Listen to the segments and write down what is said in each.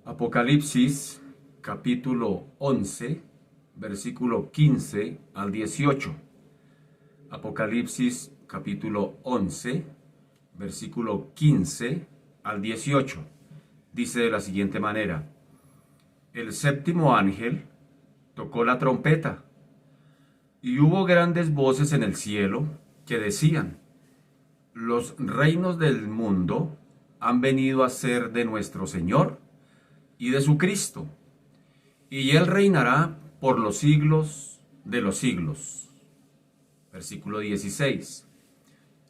Apocalipsis capítulo 11, versículo 15 al 18. Apocalipsis capítulo 11, versículo 15 al 18. Dice de la siguiente manera: el séptimo ángel tocó la trompeta, y hubo grandes voces en el cielo que decían: los reinos del mundo han venido a ser de nuestro Señor y de su Cristo, y Él reinará por los siglos de los siglos. Versículo 16.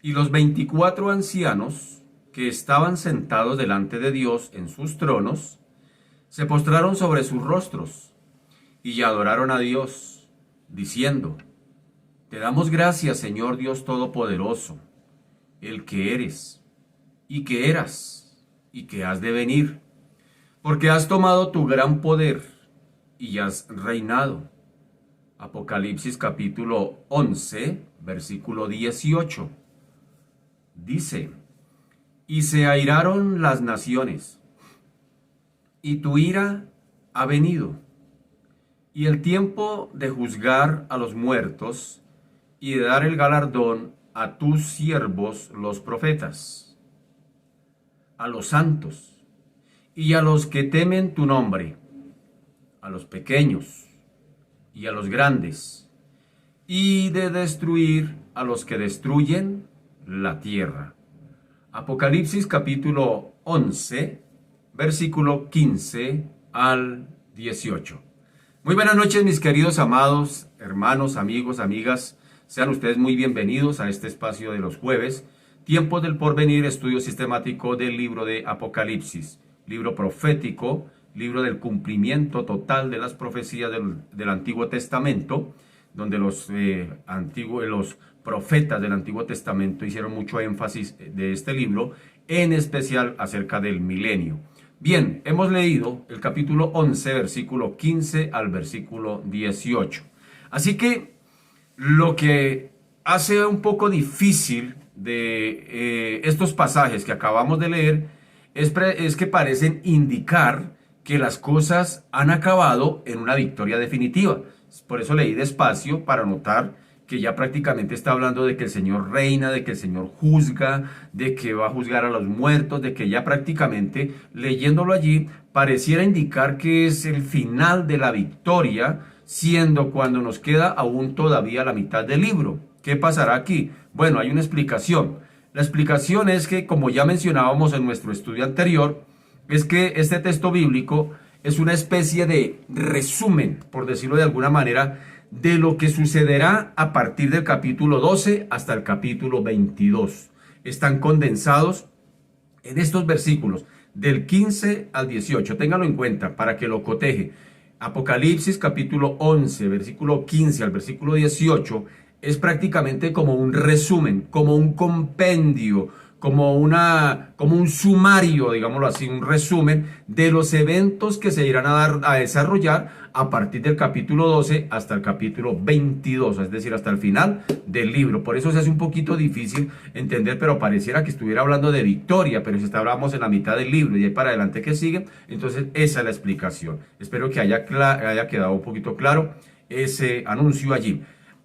Y los 24 ancianos que estaban sentados delante de Dios en sus tronos, se postraron sobre sus rostros y adoraron a Dios, diciendo: te damos gracias, Señor Dios Todopoderoso, el que eres, y que eras, y que has de venir, porque has tomado tu gran poder y has reinado. Apocalipsis capítulo 11, versículo 18. Dice: y se airaron las naciones, y tu ira ha venido, y el tiempo de juzgar a los muertos y de dar el galardón a tus siervos los profetas, a los santos y a los que temen tu nombre, a los pequeños y a los grandes, y de destruir a los que destruyen la tierra. Apocalipsis capítulo 11, versículo 15 al 18. Muy buenas noches, mis queridos amados hermanos, amigos, amigas. Sean ustedes muy bienvenidos a este espacio de los jueves, Tiempos del Porvenir, estudio sistemático del libro de Apocalipsis, libro profético, libro del cumplimiento total de las profecías del Antiguo Testamento, donde los profetas del Antiguo Testamento hicieron mucho énfasis de este libro, en especial acerca del milenio. Bien, hemos leído el capítulo 11, versículo 15 al versículo 18. Así que lo que hace un poco difícil de estos pasajes que acabamos de leer es que parecen indicar que las cosas han acabado en una victoria definitiva. Por eso leí despacio para notar que ya prácticamente está hablando de que el Señor reina, de que el Señor juzga, de que va a juzgar a los muertos, de que ya prácticamente, leyéndolo allí, pareciera indicar que es el final de la victoria, siendo cuando nos queda aún todavía la mitad del libro. ¿Qué pasará aquí? Bueno, hay una explicación. La explicación es que, como ya mencionábamos en nuestro estudio anterior, es que este texto bíblico es una especie de resumen, por decirlo de alguna manera, de lo que sucederá a partir del capítulo 12 hasta el capítulo 22. Están condensados en estos versículos del 15 al 18. Ténganlo en cuenta para que lo coteje. Apocalipsis capítulo 11, versículo 15 al versículo 18 es prácticamente como un resumen, como un compendio, como un sumario, digámoslo así, un resumen de los eventos que se irán a desarrollar a partir del capítulo 12 hasta el capítulo 22, es decir, hasta el final del libro. Por eso se hace un poquito difícil entender, pero pareciera que estuviera hablando de victoria, pero si estábamos en la mitad del libro y ahí para adelante que sigue, entonces esa es la explicación. Espero que haya quedado un poquito claro ese anuncio allí.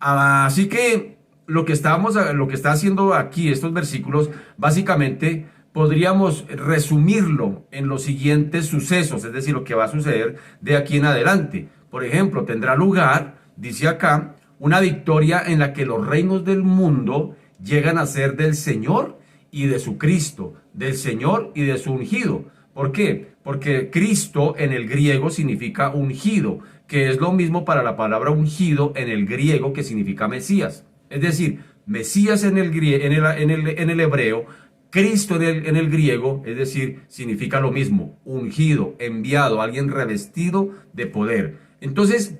Así que lo que está haciendo aquí estos versículos, básicamente podríamos resumirlo en los siguientes sucesos, es decir, lo que va a suceder de aquí en adelante. Por ejemplo, tendrá lugar, dice acá, una victoria en la que los reinos del mundo llegan a ser del Señor y de su Cristo, del Señor y de su ungido. ¿Por qué? Porque Cristo en el griego significa ungido, que es lo mismo para la palabra ungido en el griego que significa Mesías. Es decir, Mesías en el hebreo, Cristo en el griego, es decir, significa lo mismo, ungido, enviado, alguien revestido de poder. Entonces,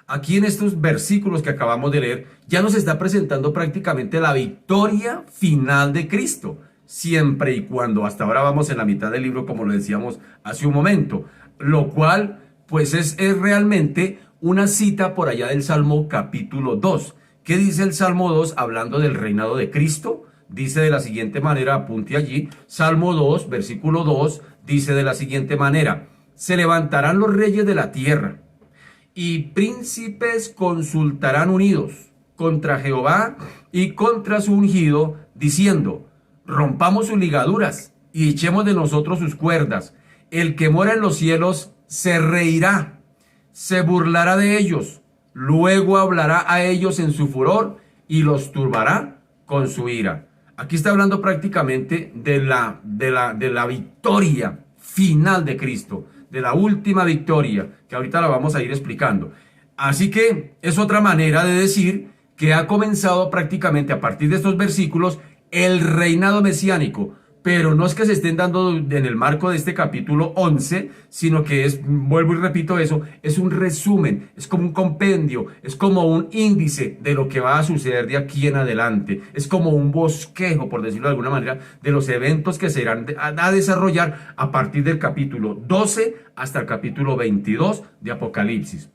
aquí en estos versículos que acabamos de leer, ya nos está presentando prácticamente la victoria final de Cristo, siempre y cuando hasta ahora vamos en la mitad del libro, como lo decíamos hace un momento, lo cual pues es realmente una cita por allá del Salmo capítulo 2. ¿Qué dice el Salmo 2 hablando del reinado de Cristo? Dice de la siguiente manera, apunte allí, Salmo 2, versículo 2, dice de la siguiente manera: se levantarán los reyes de la tierra, y príncipes consultarán unidos contra Jehová y contra su ungido, diciendo: rompamos sus ligaduras y echemos de nosotros sus cuerdas. El que mora en los cielos se reirá, se burlará de ellos, luego hablará a ellos en su furor y los turbará con su ira. Aquí está hablando prácticamente de la victoria final de Cristo, de la última victoria, que ahorita la vamos a ir explicando. Así que es otra manera de decir que ha comenzado prácticamente a partir de estos versículos el reinado mesiánico. Pero no es que se estén dando en el marco de este capítulo 11, sino que es, vuelvo y repito eso, es un resumen, es como un compendio, es como un índice de lo que va a suceder de aquí en adelante. Es como un bosquejo, por decirlo de alguna manera, de los eventos que se irán a desarrollar a partir del capítulo 12 hasta el capítulo 22 de Apocalipsis.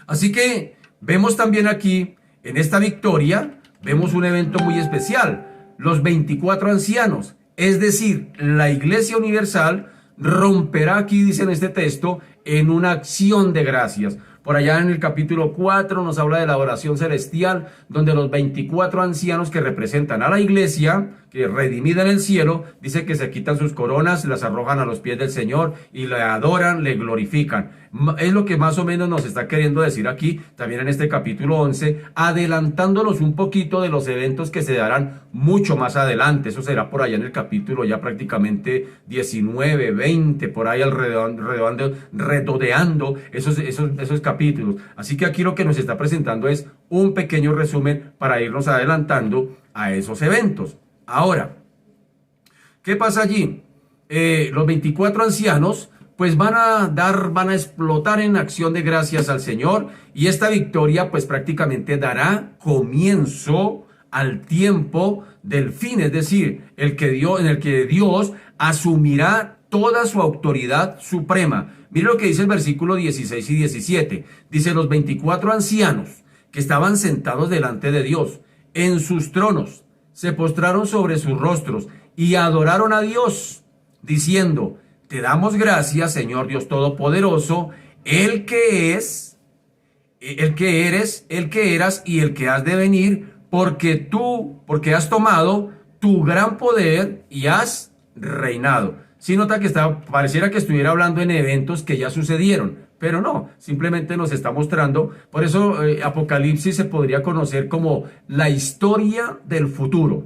Así que vemos también aquí, en esta victoria, vemos un evento muy especial: los 24 ancianos. Es decir, la Iglesia Universal romperá, aquí dice en este texto, en una acción de gracias. Por allá en el capítulo 4 nos habla de la oración celestial, donde los 24 ancianos que representan a la Iglesia, que redimida en el cielo, dice que se quitan sus coronas, las arrojan a los pies del Señor y le adoran, le glorifican. Es lo que más o menos nos está queriendo decir aquí, también en este capítulo 11, adelantándonos un poquito de los eventos que se darán mucho más adelante. Eso será por allá en el capítulo ya prácticamente 19, 20, por ahí redondeando esos capítulos. Así que aquí lo que nos está presentando es un pequeño resumen para irnos adelantando a esos eventos. Ahora, ¿qué pasa allí? Los 24 ancianos pues van a explotar en acción de gracias al Señor, y esta victoria pues prácticamente dará comienzo al tiempo del fin, es decir, en el que Dios asumirá toda su autoridad suprema. Mire lo que dice el versículo 16 y 17. Dice: los 24 ancianos que estaban sentados delante de Dios en sus tronos se postraron sobre sus rostros y adoraron a Dios, diciendo: te damos gracias, Señor Dios Todopoderoso, el que es, el que eres, el que eras y el que has de venir, porque has tomado tu gran poder y has reinado. Sí, nota que pareciera que estuviera hablando en eventos que ya sucedieron, pero no, simplemente nos está mostrando. Por eso Apocalipsis se podría conocer como la historia del futuro.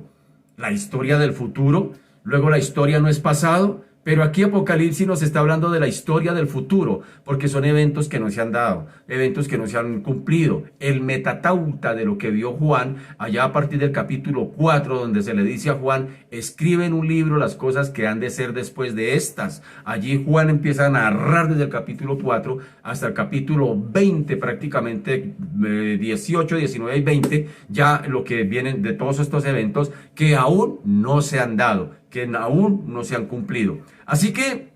La historia del futuro. Luego, la historia no es pasado, pero aquí Apocalipsis nos está hablando de la historia del futuro, porque son eventos que no se han dado, eventos que no se han cumplido. El metatauta de lo que vio Juan, allá a partir del capítulo 4, donde se le dice a Juan: escribe en un libro las cosas que han de ser después de estas. Allí Juan empieza a narrar desde el capítulo 4 hasta el capítulo 20, prácticamente 18, 19 y 20, ya lo que vienen de todos estos eventos que aún no se han dado, que aún no se han cumplido. Así que,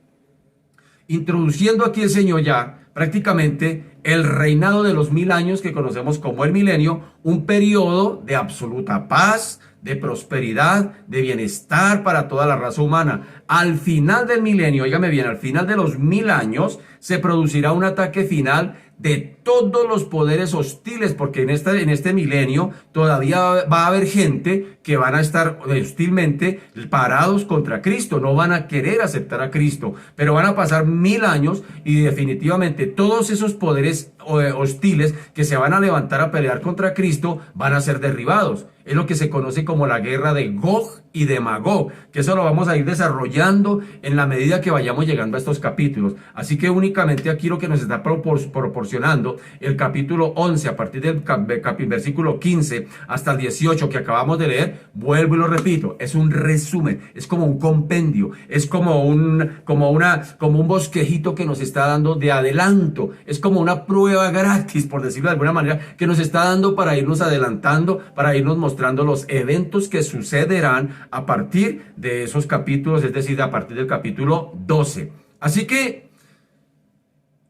introduciendo aquí el Señor ya prácticamente el reinado de los 1000 años que conocemos como el milenio, un periodo de absoluta paz, de prosperidad, de bienestar para toda la raza humana. Al final del milenio, óigame bien, al final de los 1000 años, se producirá un ataque final de todos los poderes hostiles, porque en este milenio todavía va a haber gente que van a estar hostilmente parados contra Cristo, no van a querer aceptar a Cristo, pero van a pasar 1000 años y definitivamente todos esos poderes hostiles que se van a levantar a pelear contra Cristo van a ser derribados. Es lo que se conoce como la guerra de Gog y de Magog, que eso lo vamos a ir desarrollando en la medida que vayamos llegando a estos capítulos. Así que únicamente aquí lo que nos está proporcionando el capítulo 11, a partir del versículo 15 hasta el 18 que acabamos de leer, vuelvo y lo repito, es un resumen, es como un compendio, es como un bosquejito que nos está dando de adelanto, es como una prueba gratis, por decirlo de alguna manera, que nos está dando para irnos adelantando, para irnos mostrando los eventos que sucederán a partir de esos capítulos, es decir, a partir del capítulo 12. Así que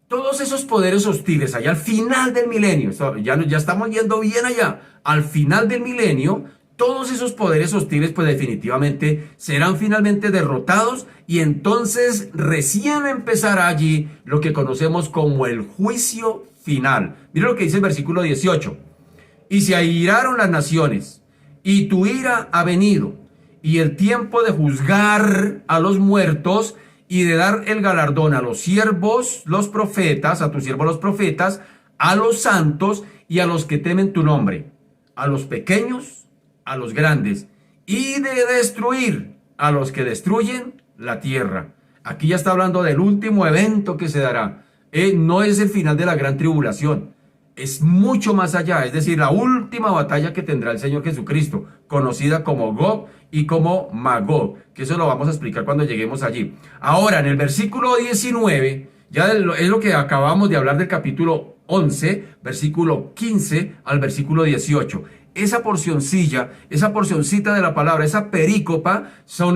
todos esos poderes hostiles allá al final del milenio, ya estamos yendo bien allá, al final del milenio, todos esos poderes hostiles pues definitivamente serán finalmente derrotados y entonces recién empezará allí lo que conocemos como el juicio final. Mira lo que dice el versículo 18. Y se airaron las naciones y tu ira ha venido y el tiempo de juzgar a los muertos y de dar el galardón a los siervos, los profetas, a tus siervos los profetas, a los santos y a los que temen tu nombre, a los pequeños, a los grandes, y de destruir a los que destruyen la tierra. Aquí ya está hablando del último evento que se dará. No es el final de la gran tribulación, es mucho más allá, es decir, la última batalla que tendrá el Señor Jesucristo, conocida como Gog y como Magog, que eso lo vamos a explicar cuando lleguemos allí. Ahora, en el versículo 19, ya es lo que acabamos de hablar del capítulo 11, versículo 15 al versículo 18. Esa porcioncita de la palabra, esa perícopa,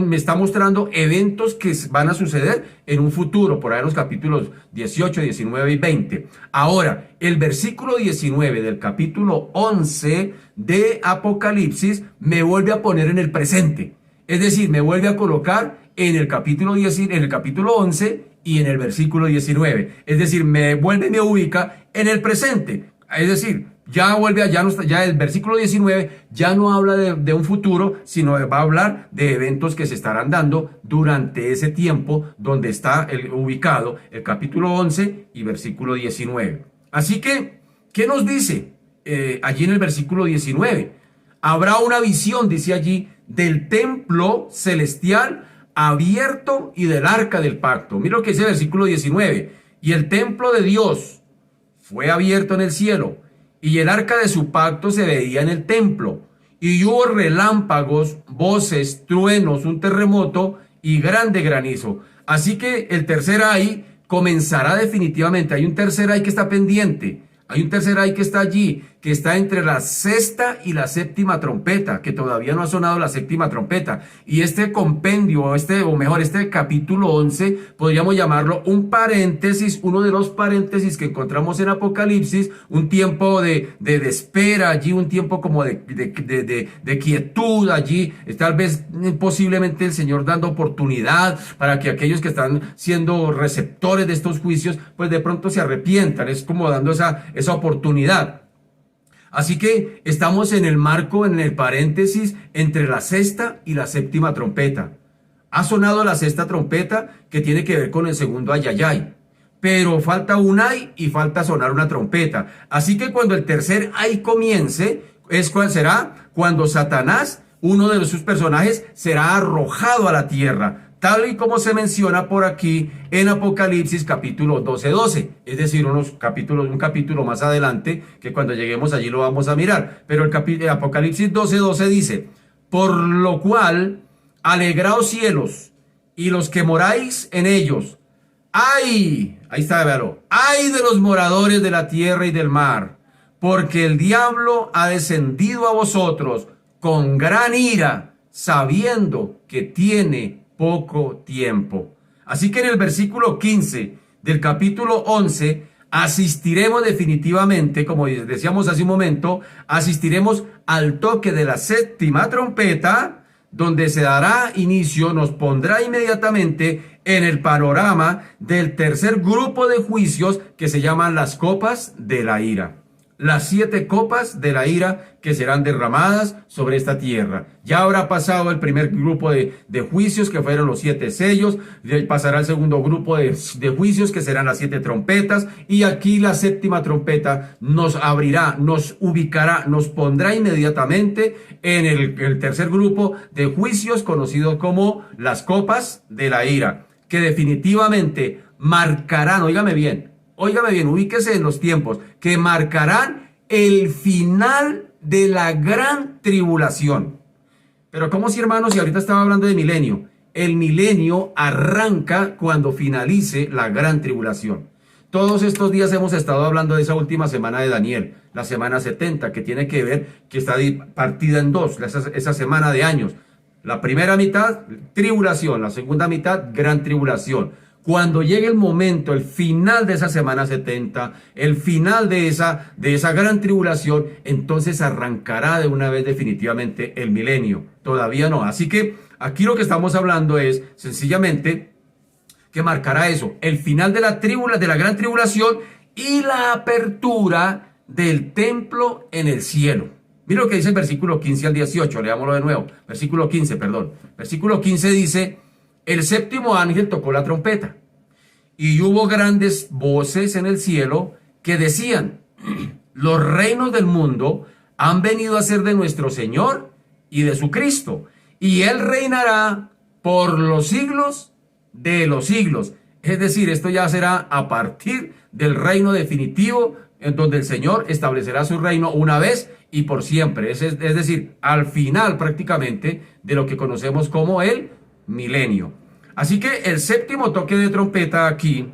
me está mostrando eventos que van a suceder en un futuro, por ahí en los capítulos 18, 19 y 20. Ahora, el versículo 19 del capítulo 11 de Apocalipsis me vuelve a poner en el presente. Es decir, me vuelve a colocar en el capítulo 10, en el capítulo 11 y en el versículo 19. Es decir, me ubica en el presente. Es decir, ya el versículo 19 ya no habla de un futuro, sino va a hablar de eventos que se estarán dando durante ese tiempo donde está ubicado el capítulo 11 y versículo 19. Así que, ¿qué nos dice allí en el versículo 19? Habrá una visión, dice allí, del templo celestial abierto y del arca del pacto. Mira lo que dice el versículo 19. Y el templo de Dios fue abierto en el cielo, y el arca de su pacto se veía en el templo, y hubo relámpagos, voces, truenos, un terremoto y grande granizo. Así que el tercer ay comenzará definitivamente. Hay un tercer ay que está pendiente. Hay un tercer ay que está allí, que está entre la sexta y la séptima trompeta, que todavía no ha sonado la séptima trompeta. Y este compendio, este capítulo 11, podríamos llamarlo un paréntesis, uno de los paréntesis que encontramos en Apocalipsis, un tiempo de espera allí, un tiempo como de quietud allí, tal vez posiblemente el Señor dando oportunidad para que aquellos que están siendo receptores de estos juicios, pues de pronto se arrepientan, es como dando esa oportunidad. Así que estamos en el marco, en el paréntesis entre la sexta y la séptima trompeta. Ha sonado la sexta trompeta que tiene que ver con el segundo ayayay, pero falta un ay y falta sonar una trompeta. Así que cuando el tercer ay comience, será cuando Satanás, uno de sus personajes, será arrojado a la tierra, tal y como se menciona por aquí en Apocalipsis capítulo 12:12, es decir, un capítulo más adelante, que cuando lleguemos allí lo vamos a mirar. Pero el Apocalipsis 12:12 dice: por lo cual, alegraos cielos, y los que moráis en ellos. ¡Ay! Ahí está, véalo. ¡Ay de los moradores de la tierra y del mar! Porque el diablo ha descendido a vosotros con gran ira, sabiendo que tiene poco tiempo. Así que en el versículo 15 del capítulo 11 asistiremos definitivamente, como decíamos hace un momento, asistiremos al toque de la séptima trompeta, donde se dará inicio, nos pondrá inmediatamente en el panorama del tercer grupo de juicios que se llaman las copas de la ira. Las 7 copas de la ira que serán derramadas sobre esta tierra. Ya habrá pasado el primer grupo de juicios, que fueron los 7 sellos. Pasará el segundo grupo de juicios, que serán las 7 trompetas. Y aquí la séptima trompeta nos abrirá, nos ubicará, nos pondrá inmediatamente en el tercer grupo de juicios, conocido como las copas de la ira, que definitivamente marcarán, óigame bien, ubíquese en los tiempos, que marcarán el final de la gran tribulación. Pero ¿cómo si, hermanos? Y ahorita estaba hablando de milenio. El milenio arranca cuando finalice la gran tribulación. Todos estos días hemos estado hablando de esa última semana de Daniel, la semana 70, que tiene que ver, que está partida en dos, esa semana de años. La primera mitad, tribulación, la segunda mitad, gran tribulación. Cuando llegue el momento, el final de esa semana 70, el final de esa gran tribulación, entonces arrancará de una vez definitivamente el milenio. Todavía no. Así que aquí lo que estamos hablando es sencillamente que marcará eso, el final de la gran tribulación y la apertura del templo en el cielo. Mira lo que dice el versículo 15 al 18, leámoslo de nuevo. Versículo 15, perdón. Versículo 15 dice: el séptimo ángel tocó la trompeta, y hubo grandes voces en el cielo que decían: los reinos del mundo han venido a ser de nuestro Señor y de su Cristo, y Él reinará por los siglos de los siglos. Es decir, esto ya será a partir del reino definitivo, en donde el Señor establecerá su reino una vez y por siempre. Es decir, al final prácticamente de lo que conocemos como el milenio. Así que el séptimo toque de trompeta aquí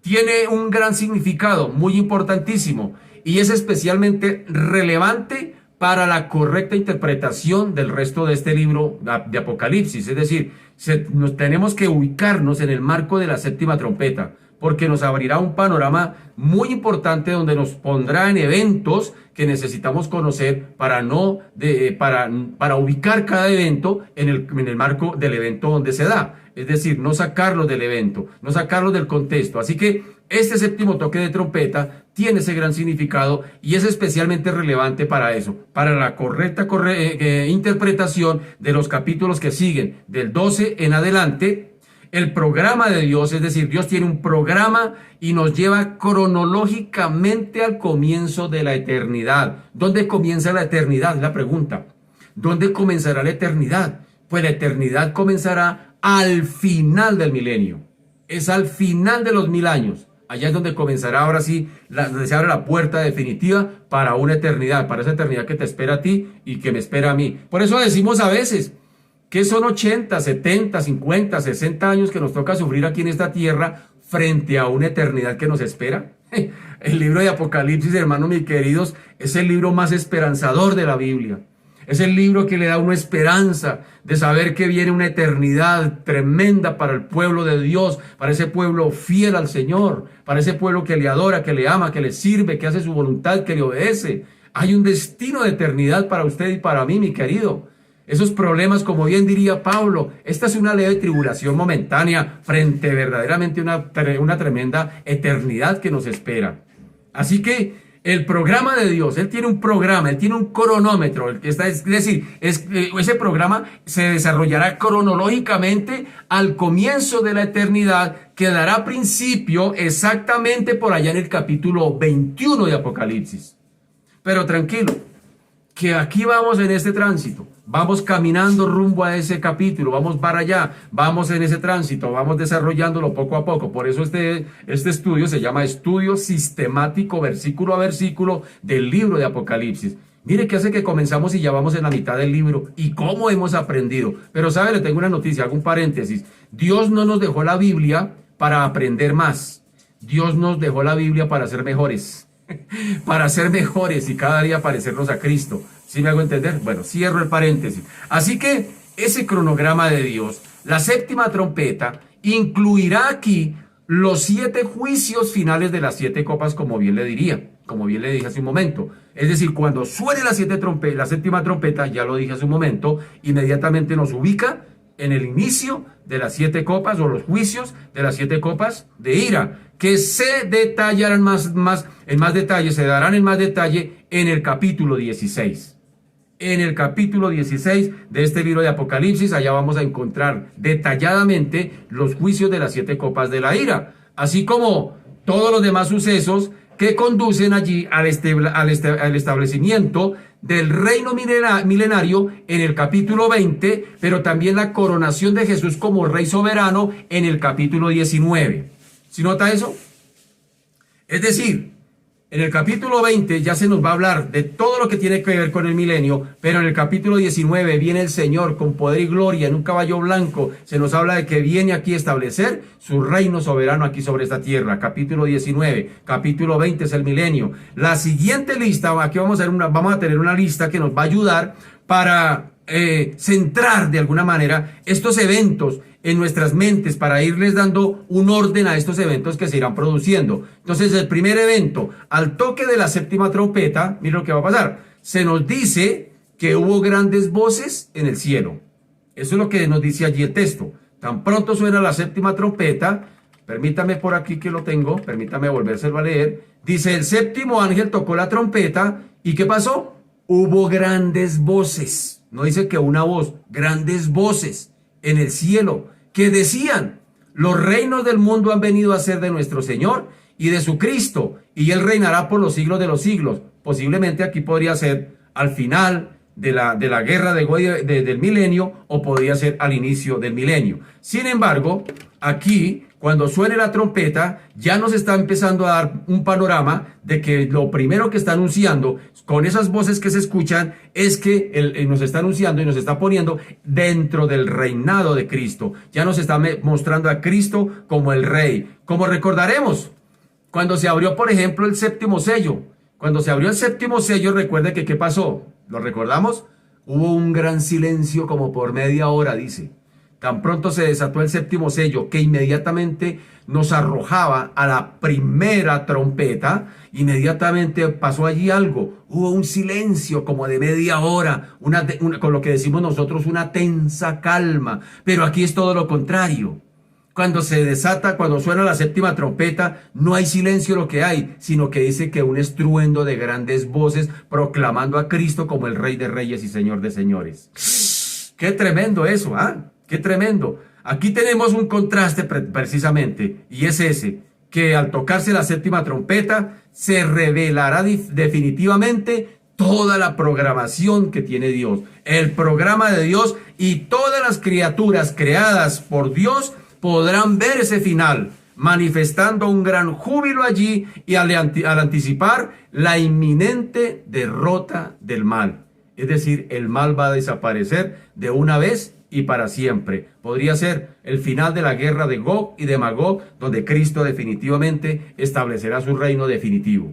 tiene un gran significado, muy importantísimo, y es especialmente relevante para la correcta interpretación del resto de este libro de Apocalipsis. Es decir, tenemos que ubicarnos en el marco de la séptima trompeta, porque nos abrirá un panorama muy importante donde nos pondrá en eventos que necesitamos conocer para ubicar cada evento en el marco del evento donde se da. Es decir, no sacarlos del evento, no sacarlos del contexto. Así que este séptimo toque de trompeta tiene ese gran significado y es especialmente relevante para eso, para la correcta interpretación de los capítulos que siguen, del 12 en adelante. El programa de Dios, es decir, Dios tiene un programa y nos lleva cronológicamente al comienzo de la eternidad. ¿Dónde comienza la eternidad? La pregunta. ¿Dónde comenzará la eternidad? Pues la eternidad comenzará al final del milenio. Es al final de los 1000 años. Allá es donde comenzará ahora sí, donde se abre la puerta definitiva para una eternidad, para esa eternidad que te espera a ti y que me espera a mí. Por eso decimos a veces que son 80, 70, 50, 60 años que nos toca sufrir aquí en esta tierra frente a una eternidad que nos espera. El libro de Apocalipsis, hermanos mis queridos, es el libro más esperanzador de la Biblia. Es el libro que le da a uno esperanza de saber que viene una eternidad tremenda para el pueblo de Dios, para ese pueblo fiel al Señor, para ese pueblo que le adora, que le ama, que le sirve, que hace su voluntad, que le obedece. Hay un destino de eternidad para usted y para mí, mi querido. Esos problemas, como bien diría Pablo, esta es una leve tribulación momentánea frente verdaderamente a una tremenda eternidad que nos espera. Así que el programa de Dios, Él tiene un programa, Él tiene un cronómetro, es decir, ese programa se desarrollará cronológicamente al comienzo de la eternidad, que dará principio exactamente por allá en el capítulo 21 de Apocalipsis. Pero tranquilo, que aquí vamos en este tránsito, vamos caminando rumbo a ese capítulo, vamos para allá, vamos en ese tránsito, vamos desarrollándolo poco a poco. Por eso este estudio se llama estudio sistemático, versículo a versículo, del libro de Apocalipsis. Mire qué hace que comenzamos y ya vamos en la mitad del libro y cómo hemos aprendido. Pero sabe, le tengo una noticia, hago un paréntesis. Dios no nos dejó la Biblia para aprender más. Dios nos dejó la Biblia para ser mejores. Para ser mejores y cada día parecernos a Cristo. ¿Sí me hago entender? Bueno, cierro el paréntesis. Así que ese cronograma de Dios, la séptima trompeta, incluirá aquí los 7 juicios finales de las 7 copas, como bien le dije hace un momento. Es decir, cuando suene la séptima trompeta, ya lo dije hace un momento, inmediatamente nos ubica en el inicio de las 7 copas o los juicios de las 7 copas de ira, que se detallarán en más detalle, se darán en más detalle en el capítulo 16. En el capítulo 16 de este libro de Apocalipsis, allá vamos a encontrar detalladamente los juicios de las 7 copas de la ira, así como todos los demás sucesos que conducen allí al establecimiento del reino milenario en el capítulo 20, pero también la coronación de Jesús como rey soberano en el capítulo 19. ¿Sí nota eso? Es decir, en el capítulo 20 ya se nos va a hablar de todo lo que tiene que ver con el milenio, pero en el capítulo 19 viene el Señor con poder y gloria en un caballo blanco. Se nos habla de que viene aquí a establecer su reino soberano aquí sobre esta tierra. Capítulo 19, capítulo 20 es el milenio. La siguiente lista, aquí vamos a tener una lista que nos va a ayudar para centrar de alguna manera estos eventos en nuestras mentes para irles dando un orden a estos eventos que se irán produciendo. Entonces, el primer evento, al toque de la séptima trompeta, mira lo que va a pasar. Se nos dice que hubo grandes voces en el cielo. Eso es lo que nos dice allí el texto. Tan pronto suena la séptima trompeta, permítame por aquí que lo tengo, permítame volvérselo a leer. Dice, el séptimo ángel tocó la trompeta, ¿y qué pasó? Hubo grandes voces. No dice que una voz, grandes voces en el cielo que decían, los reinos del mundo han venido a ser de nuestro Señor y de su Cristo, y Él reinará por los siglos de los siglos. Posiblemente aquí podría ser al final de la guerra del milenio, o podría ser al inicio del milenio. Sin embargo, aquí, cuando suene la trompeta, ya nos está empezando a dar un panorama de que lo primero que está anunciando, con esas voces que se escuchan, es que nos está anunciando y nos está poniendo dentro del reinado de Cristo. Ya nos está mostrando a Cristo como el Rey. Como recordaremos, cuando se abrió, por ejemplo, el séptimo sello. Cuando se abrió el séptimo sello, recuerde que ¿qué pasó? ¿Lo recordamos? Hubo un gran silencio como por media hora, dice. Tan pronto se desató el séptimo sello, que inmediatamente nos arrojaba a la primera trompeta. Inmediatamente pasó allí algo. Hubo un silencio como de media hora, con lo que decimos nosotros, una tensa calma. Pero aquí es todo lo contrario. Cuando se desata, cuando suena la séptima trompeta, no hay silencio lo que hay, sino que dice que un estruendo de grandes voces proclamando a Cristo como el Rey de Reyes y Señor de Señores. ¡Qué tremendo eso! ¿Ah? ¡Qué tremendo! Aquí tenemos un contraste precisamente, y es ese, que al tocarse la séptima trompeta, se revelará definitivamente toda la programación que tiene Dios. El programa de Dios, y todas las criaturas creadas por Dios podrán ver ese final, manifestando un gran júbilo allí y al anticipar la inminente derrota del mal. Es decir, el mal va a desaparecer de una vez y para siempre. Podría ser el final de la guerra de Gog y de Magog, donde Cristo definitivamente establecerá su reino definitivo.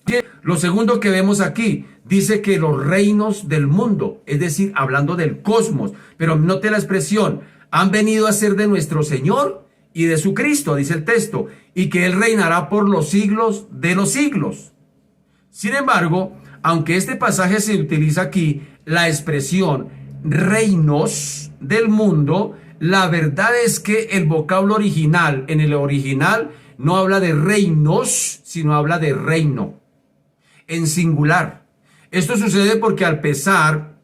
Bien, lo segundo que vemos aquí, dice que los reinos del mundo, es decir, hablando del cosmos, pero note la expresión, han venido a ser de nuestro Señor y de su Cristo, dice el texto, y que Él reinará por los siglos de los siglos. Sin embargo, aunque este pasaje se utiliza aquí, la expresión reinos del mundo, la verdad es que el vocablo original, en el original, no habla de reinos, sino habla de reino, en singular. Esto sucede porque a pesar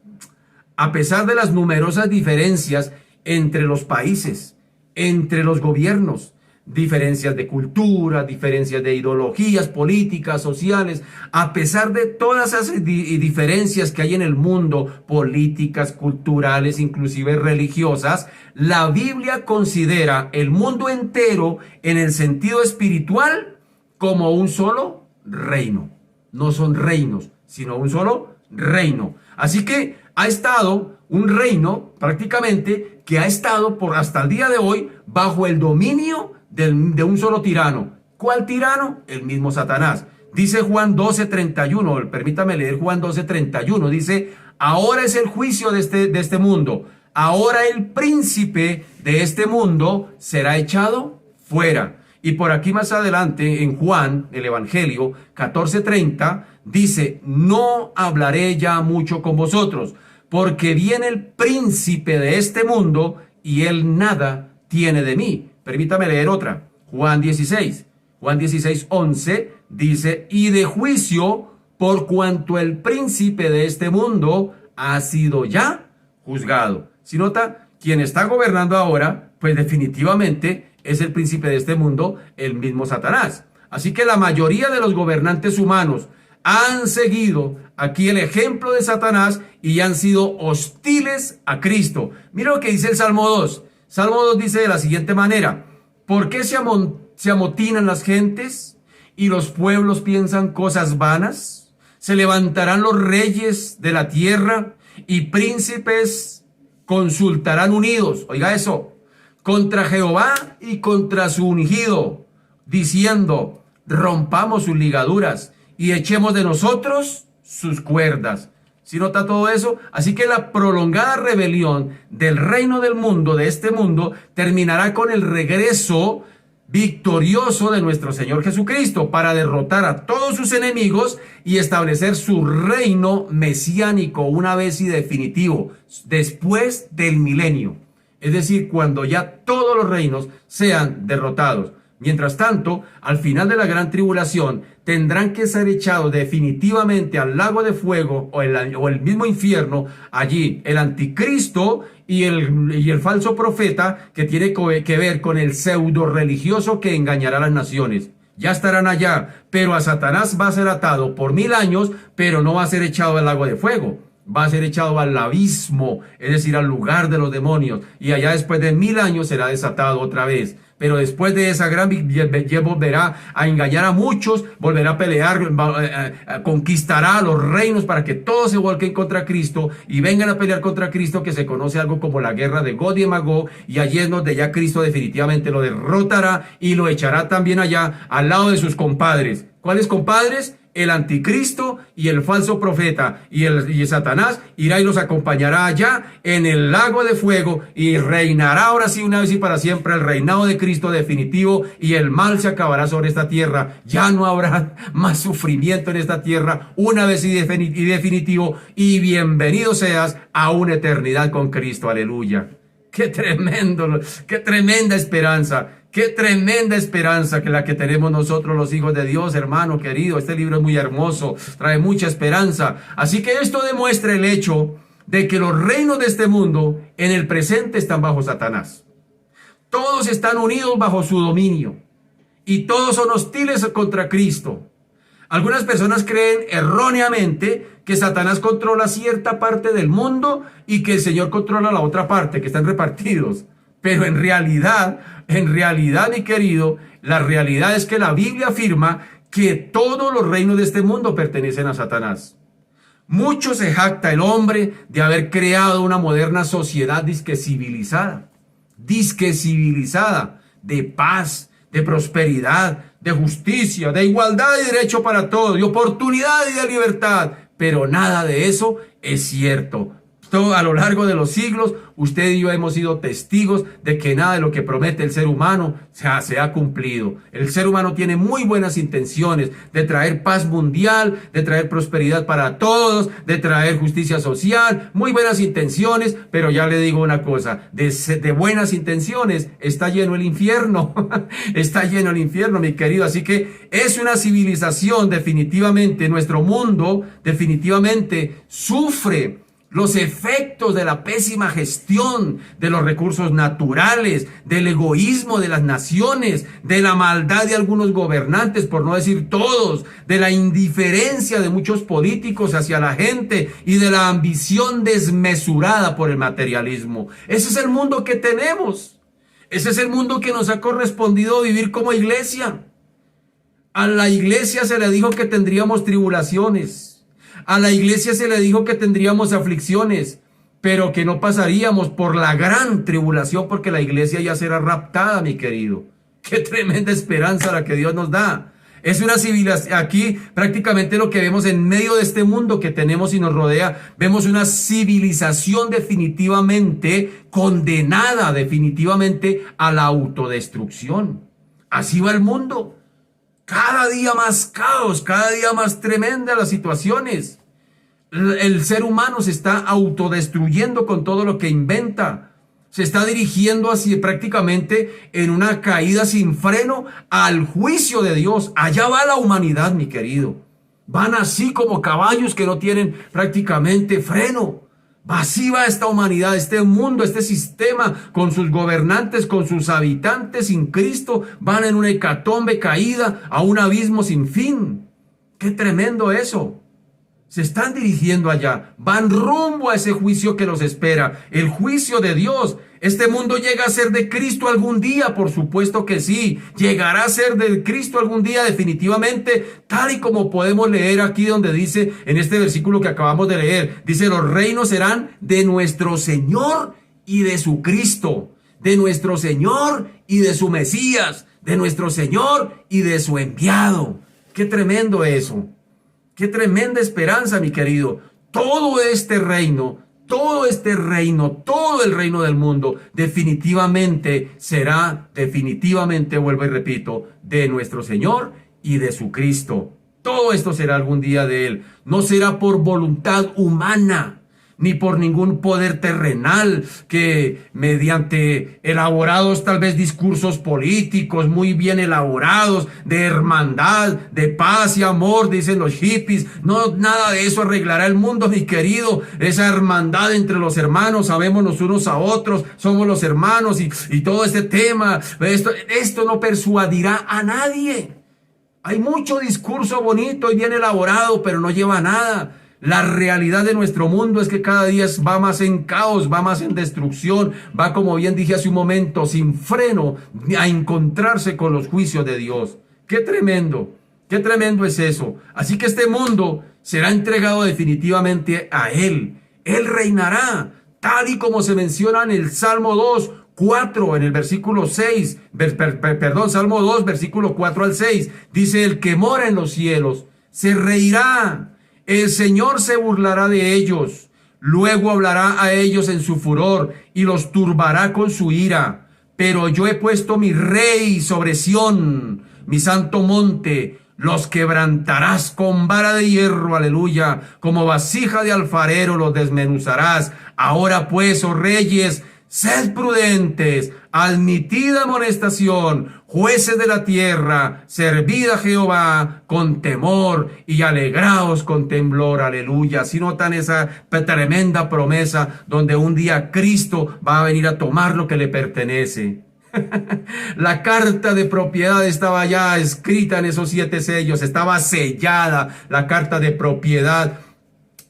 de las numerosas diferencias entre los países, entre los gobiernos, diferencias de cultura, diferencias de ideologías políticas, sociales, a pesar de todas esas diferencias que hay en el mundo, políticas, culturales, inclusive religiosas, la Biblia considera el mundo entero en el sentido espiritual como un solo reino. No son reinos, sino un solo reino. Así que ha estado un reino prácticamente que ha estado por hasta el día de hoy bajo el dominio de un solo tirano. ¿Cuál tirano? El mismo Satanás. Dice Juan 12:31, permítame leer Juan 12:31, dice, ahora es el juicio de este mundo, ahora el príncipe de este mundo será echado fuera. Y por aquí más adelante en Juan, el Evangelio 14:30, dice, no hablaré ya mucho con vosotros, porque viene el príncipe de este mundo y él nada tiene de mí. Permítame leer otra. Juan 16:11 dice, y de juicio por cuanto el príncipe de este mundo ha sido ya juzgado. Si nota, quien está gobernando ahora, pues definitivamente es el príncipe de este mundo, el mismo Satanás. Así que la mayoría de los gobernantes humanos han seguido aquí el ejemplo de Satanás y han sido hostiles a Cristo. Mira lo que dice el Salmo 2. Salmo 2 dice de la siguiente manera, ¿por qué se amotinan las gentes y los pueblos piensan cosas vanas? Se levantarán los reyes de la tierra y príncipes consultarán unidos. Oiga eso, contra Jehová y contra su ungido, diciendo, rompamos sus ligaduras y echemos de nosotros sus cuerdas. ¿Sí nota todo eso? Así que la prolongada rebelión del reino del mundo, de este mundo, terminará con el regreso victorioso de nuestro Señor Jesucristo para derrotar a todos sus enemigos y establecer su reino mesiánico una vez y definitivo, después del milenio. Es decir, cuando ya todos los reinos sean derrotados. Mientras tanto, al final de la gran tribulación, tendrán que ser echados definitivamente al lago de fuego o el mismo infierno, allí el anticristo y el falso profeta que tiene que ver con el pseudo religioso que engañará a las naciones. Ya estarán allá, pero a Satanás va a ser atado por 1000 años, pero no va a ser echado al lago de fuego. Va a ser echado al abismo, es decir, al lugar de los demonios. Y allá después de 1000 años será desatado otra vez. Pero después de esa gran victoria volverá a engañar a muchos, volverá a pelear, conquistará los reinos para que todos se vuelquen contra Cristo y vengan a pelear contra Cristo, que se conoce algo como la guerra de Gog y Magog, y allí es donde ya Cristo definitivamente lo derrotará y lo echará también allá al lado de sus compadres. ¿Cuáles compadres? El anticristo y el falso profeta y Satanás irá y los acompañará allá en el lago de fuego y reinará ahora sí una vez y para siempre el reinado de Cristo definitivo y el mal se acabará sobre esta tierra. Ya no habrá más sufrimiento en esta tierra una vez y definitivo, y bienvenido seas a una eternidad con Cristo. Aleluya. Qué tremendo, qué tremenda esperanza. Qué tremenda esperanza que la que tenemos nosotros los hijos de Dios, hermano querido. Este libro es muy hermoso, trae mucha esperanza. Así que esto demuestra el hecho de que los reinos de este mundo en el presente están bajo Satanás. Todos están unidos bajo su dominio y todos son hostiles contra Cristo. Algunas personas creen erróneamente que Satanás controla cierta parte del mundo y que el Señor controla la otra parte, que están repartidos. Pero en realidad, mi querido, la realidad es que la Biblia afirma que todos los reinos de este mundo pertenecen a Satanás. Mucho se jacta el hombre de haber creado una moderna sociedad disque civilizada, de paz, de prosperidad, de justicia, de igualdad y derecho para todos, de oportunidad y de libertad. Pero nada de eso es cierto. A lo largo de los siglos, usted y yo hemos sido testigos de que nada de lo que promete el ser humano se ha cumplido. El ser humano tiene muy buenas intenciones de traer paz mundial, de traer prosperidad para todos, de traer justicia social, muy buenas intenciones, pero ya le digo una cosa, de buenas intenciones está lleno el infierno, está lleno el infierno, mi querido. Así que es una civilización definitivamente, nuestro mundo definitivamente sufre los efectos de la pésima gestión de los recursos naturales, del egoísmo de las naciones, de la maldad de algunos gobernantes, por no decir todos, de la indiferencia de muchos políticos hacia la gente y de la ambición desmesurada por el materialismo. Ese es el mundo que tenemos. Ese es el mundo que nos ha correspondido vivir como iglesia. A la iglesia se le dijo que tendríamos tribulaciones. A la iglesia se le dijo que tendríamos aflicciones, pero que no pasaríamos por la gran tribulación porque la iglesia ya será raptada, mi querido. Qué tremenda esperanza la que Dios nos da. Es una civilización, aquí prácticamente lo que vemos en medio de este mundo que tenemos y nos rodea, vemos una civilización definitivamente condenada, definitivamente a la autodestrucción. Así va el mundo. Cada día más caos, cada día más tremenda las situaciones. El ser humano se está autodestruyendo con todo lo que inventa. Se está dirigiendo así prácticamente en una caída sin freno al juicio de Dios. Allá va la humanidad, mi querido. Van así como caballos que no tienen prácticamente freno. Así va esta humanidad, este mundo, este sistema, con sus gobernantes, con sus habitantes sin Cristo, van en una hecatombe caída a un abismo sin fin. ¡Qué tremendo eso! Se están dirigiendo allá, van rumbo a ese juicio que los espera, el juicio de Dios. ¿Este mundo llega a ser de Cristo algún día? Por supuesto que sí. ¿Llegará a ser de Cristo algún día? Definitivamente, tal y como podemos leer aquí donde dice, en este versículo que acabamos de leer, dice, los reinos serán de nuestro Señor y de su Cristo, de nuestro Señor y de su Mesías, de nuestro Señor y de su enviado. ¡Qué tremendo eso! ¡Qué tremenda esperanza, mi querido! todo este reino, todo el reino del mundo, definitivamente será, vuelvo y repito, de nuestro Señor y de su Cristo. Todo esto será algún día de Él. No será por voluntad humana, ni por ningún poder terrenal que mediante elaborados tal vez discursos políticos muy bien elaborados de hermandad, de paz y amor, dicen los hippies. No, nada de eso arreglará el mundo, mi querido. Esa hermandad entre los hermanos, sabemos los unos a otros, somos los hermanos y todo este tema, esto no persuadirá a nadie. Hay mucho discurso bonito y bien elaborado, pero no lleva a nada. La realidad de nuestro mundo es que cada día va más en caos, va más en destrucción, va, como bien dije hace un momento, sin freno a encontrarse con los juicios de Dios. ¡Qué tremendo es eso! Así que este mundo será entregado definitivamente a Él. Él reinará, tal y como se menciona en el Salmo 2:4, en el versículo 6, Salmo 2, versículo 4 al 6, dice: el que mora en los cielos se reirá. El Señor se burlará de ellos, luego hablará a ellos en su furor y los turbará con su ira. Pero yo he puesto mi rey sobre Sión, mi santo monte. Los quebrantarás con vara de hierro, aleluya. Como vasija de alfarero los desmenuzarás. Ahora pues, oh reyes, sed prudentes, admitid amonestación, jueces de la tierra, servid a Jehová con temor y alegraos con temblor, aleluya. Si notan esa tremenda promesa donde un día Cristo va a venir a tomar lo que le pertenece. La carta de propiedad estaba ya escrita en esos 7 sellos, estaba sellada la carta de propiedad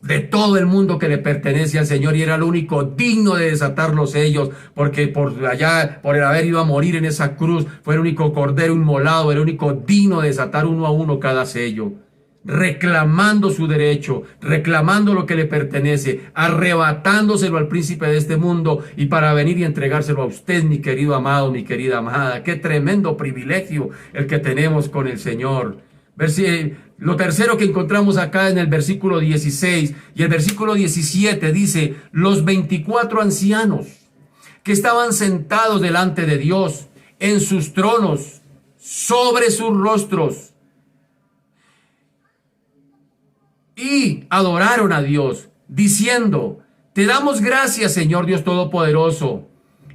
de todo el mundo que le pertenece al Señor, y era el único digno de desatar los sellos, porque por el haber ido a morir en esa cruz, fue el único cordero inmolado, el único digno de desatar uno a uno cada sello, reclamando su derecho, reclamando lo que le pertenece, arrebatándoselo al príncipe de este mundo, y para venir y entregárselo a usted, mi querido amado, mi querida amada. Qué tremendo privilegio el que tenemos con el Señor. Lo tercero que encontramos acá en el versículo 16 y el versículo 17 dice: los 24 ancianos que estaban sentados delante de Dios en sus tronos, sobre sus rostros, y adoraron a Dios, diciendo: te damos gracias, Señor Dios Todopoderoso,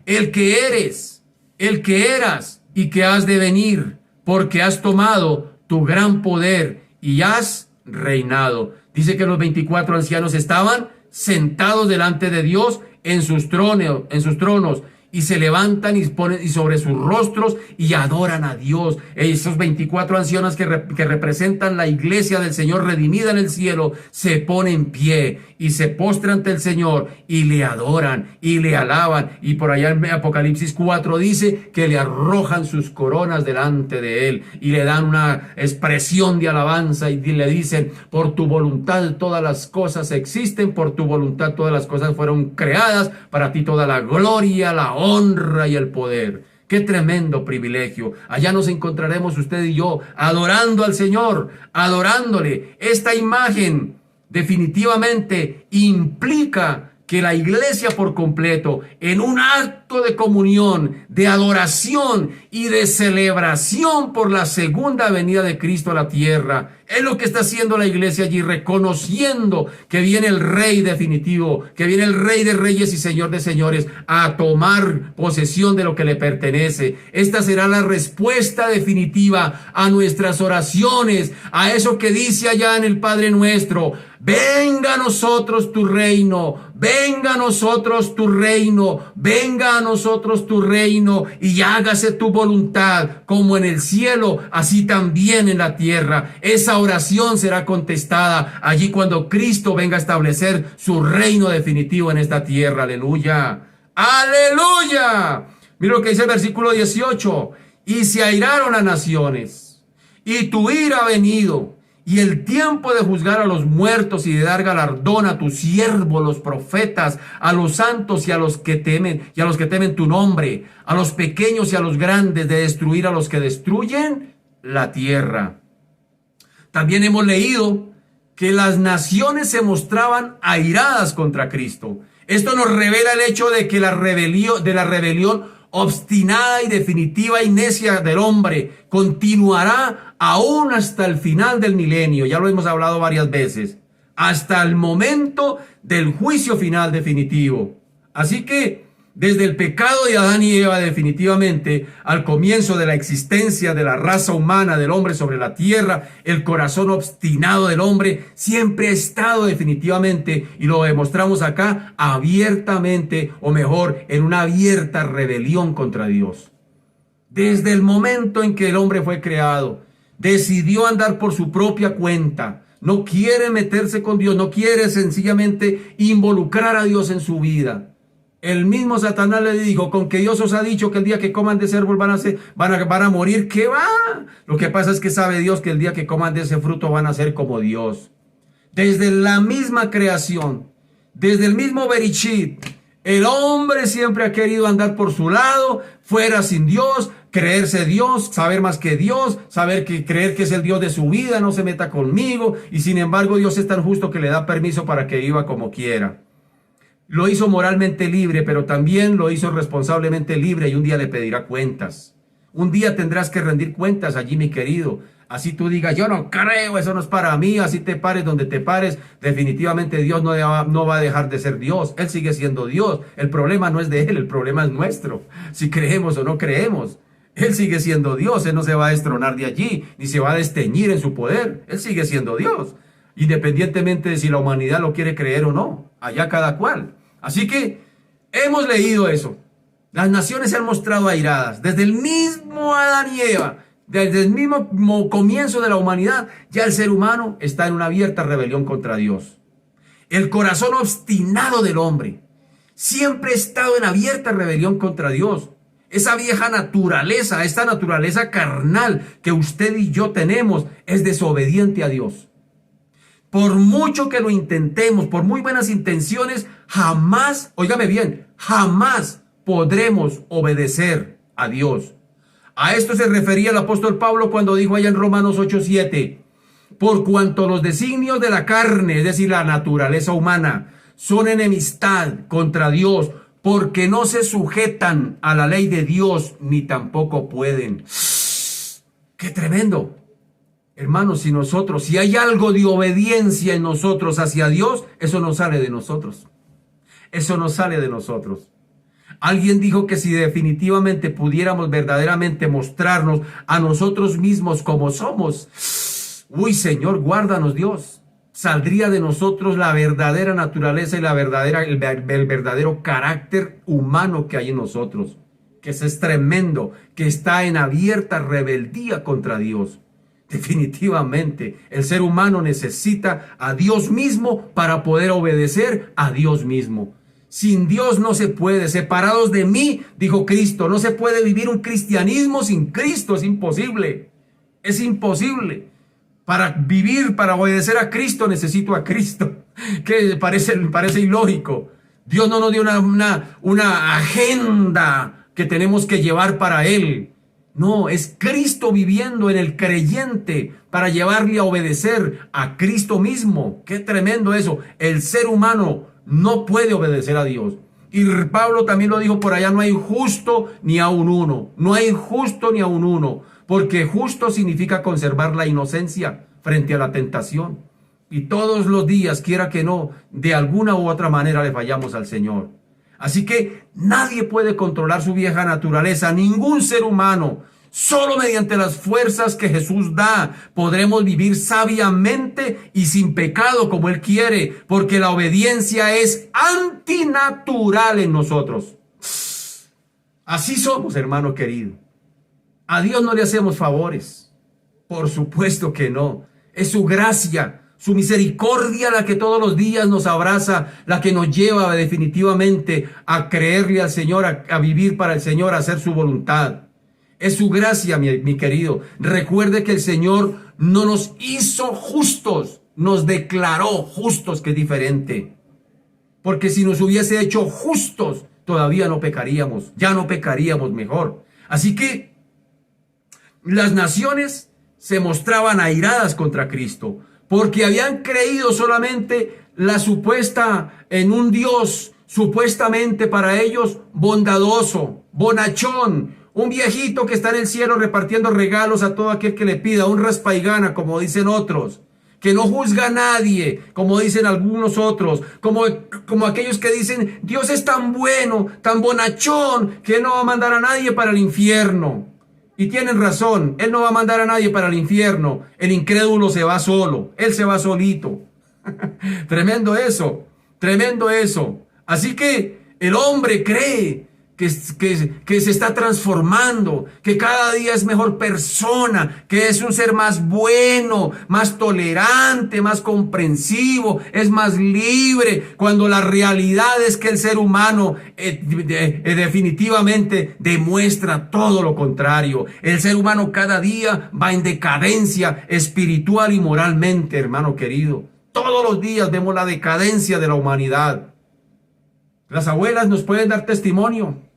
el que eres, el que eras y que has de venir, porque has tomado tu gran poder y has reinado. Dice que los 24 ancianos estaban sentados delante de Dios en sus tronos, y se levantan y ponen y sobre sus rostros y adoran a Dios. Esos 24 ancianos que representan la iglesia del Señor redimida en el cielo, se ponen en pie y se postran ante el Señor y le adoran y le alaban. Y por allá en Apocalipsis 4 dice que le arrojan sus coronas delante de Él y le dan una expresión de alabanza y le dicen: por tu voluntad todas las cosas existen, por tu voluntad todas las cosas fueron creadas, para ti toda la gloria, la honra y el poder. Qué tremendo privilegio. Allá nos encontraremos usted y yo adorando al Señor, adorándole. Esta imagen definitivamente implica que la iglesia por completo, en un acto de comunión, de adoración y de celebración por la segunda venida de Cristo a la tierra, es lo que está haciendo la iglesia allí, reconociendo que viene el Rey definitivo, que viene el Rey de Reyes y Señor de Señores a tomar posesión de lo que le pertenece. Esta será la respuesta definitiva a nuestras oraciones, a eso que dice allá en el Padre Nuestro: venga a nosotros tu reino, venga a nosotros tu reino, venga a nosotros tu reino, y hágase tu voluntad como en el cielo, así también en la tierra. Esa oración será contestada allí cuando Cristo venga a establecer su reino definitivo en esta tierra. Aleluya, aleluya. Mira lo que dice el versículo 18: y se airaron las naciones, y tu ira ha venido, y el tiempo de juzgar a los muertos y de dar galardón a tus siervos los profetas, a los santos y a los que temen tu nombre, a los pequeños y a los grandes, de destruir a los que destruyen la tierra. También hemos leído que las naciones se mostraban airadas contra Cristo. Esto nos revela el hecho de que la rebelión obstinada y definitiva y necia del hombre continuará aún hasta el final del milenio. Ya lo hemos hablado varias veces. Hasta el momento del juicio final definitivo. Así que desde el pecado de Adán y Eva definitivamente al comienzo de la existencia de la raza humana del hombre sobre la tierra, el corazón obstinado del hombre siempre ha estado definitivamente, y lo demostramos acá, abiertamente, o mejor, en una abierta rebelión contra Dios. Desde el momento en que el hombre fue creado, decidió andar por su propia cuenta. No quiere meterse con Dios, no quiere sencillamente involucrar a Dios en su vida. El mismo Satanás le dijo: con que Dios os ha dicho que el día que coman de ese árbol van a morir. ¿Qué va? Lo que pasa es que sabe Dios que el día que coman de ese fruto van a ser como Dios. Desde la misma creación, desde el mismo Bereshit, el hombre siempre ha querido andar por su lado, fuera sin Dios, creerse Dios, saber más que Dios, creer que es el Dios de su vida, no se meta conmigo. Y sin embargo Dios es tan justo que le da permiso para que viva como quiera. Lo hizo moralmente libre, pero también lo hizo responsablemente libre, y un día le pedirá cuentas. Un día tendrás que rendir cuentas allí, mi querido. Así tú digas: yo no creo, eso no es para mí, así te pares donde te pares. Definitivamente Dios no va a dejar de ser Dios. Él sigue siendo Dios. El problema no es de Él, el problema es nuestro. Si creemos o no creemos. Él sigue siendo Dios. Él no se va a destronar de allí, ni se va a desteñir en su poder. Él sigue siendo Dios, independientemente de si la humanidad lo quiere creer o no. Allá cada cual. Así que hemos leído eso. Las naciones se han mostrado airadas. Desde el mismo Adán y Eva, desde el mismo comienzo de la humanidad, ya el ser humano está en una abierta rebelión contra Dios. El corazón obstinado del hombre siempre ha estado en abierta rebelión contra Dios. Esa vieja naturaleza, esta naturaleza carnal que usted y yo tenemos, es desobediente a Dios. Por mucho que lo intentemos, por muy buenas intenciones, jamás, óigame bien, jamás podremos obedecer a Dios. A esto se refería el apóstol Pablo cuando dijo allá en Romanos 8:7: por cuanto los designios de la carne, es decir, la naturaleza humana, son enemistad contra Dios, porque no se sujetan a la ley de Dios, ni tampoco pueden. ¡Qué tremendo! Hermanos, si hay algo de obediencia en nosotros hacia Dios, eso no sale de nosotros. Eso no sale de nosotros. Alguien dijo que si definitivamente pudiéramos verdaderamente mostrarnos a nosotros mismos como somos, uy, Señor, guárdanos, Dios. Saldría de nosotros la verdadera naturaleza y el verdadero carácter humano que hay en nosotros, que es tremendo, que está en abierta rebeldía contra Dios. Definitivamente, el ser humano necesita a Dios mismo para poder obedecer a Dios mismo. Sin Dios no se puede. Separados de mí, dijo Cristo, no se puede vivir un cristianismo sin Cristo. Es imposible. Es imposible. Para vivir, para obedecer a Cristo, necesito a Cristo. Que parece ilógico. Dios no nos dio una agenda que tenemos que llevar para Él. No, es Cristo viviendo en el creyente para llevarle a obedecer a Cristo mismo. Qué tremendo eso. El ser humano no puede obedecer a Dios. Y Pablo también lo dijo por allá: no hay justo ni aun uno. No hay justo ni aun uno. Porque justo significa conservar la inocencia frente a la tentación. Y todos los días, quiera que no, de alguna u otra manera le fallamos al Señor. Así que nadie puede controlar su vieja naturaleza, ningún ser humano. Solo mediante las fuerzas que Jesús da podremos vivir sabiamente y sin pecado como Él quiere, porque la obediencia es antinatural en nosotros. Así somos, hermano querido. A Dios no le hacemos favores. Por supuesto que no. Es su gracia, su misericordia la que todos los días nos abraza, la que nos lleva definitivamente a creerle al Señor, a vivir para el Señor, a hacer su voluntad. Es su gracia, mi querido. Recuerde que el Señor no nos hizo justos, nos declaró justos, que es diferente. Porque si nos hubiese hecho justos, todavía no pecaríamos, ya no pecaríamos mejor. Así que las naciones se mostraban airadas contra Cristo. porque habían creído solamente la supuesta en un Dios supuestamente para ellos bondadoso, bonachón, un viejito que está en el cielo repartiendo regalos a todo aquel que le pida, un raspaigana, como dicen otros, que no juzga a nadie, como dicen algunos otros, como aquellos que dicen, Dios es tan bueno, tan bonachón, que Él no va a mandar a nadie para el infierno. Y tienen razón, Él no va a mandar a nadie para el infierno. El incrédulo se va solo, Él se va solito. Tremendo eso, tremendo eso. Así que el hombre cree que se está transformando, que cada día es mejor persona, que es un ser más bueno, más tolerante, más comprensivo, es más libre, cuando la realidad es que el ser humano definitivamente demuestra todo lo contrario. El ser humano cada día va en decadencia espiritual y moralmente, hermano querido. Todos los días vemos la decadencia de la humanidad. Las abuelas nos pueden dar testimonio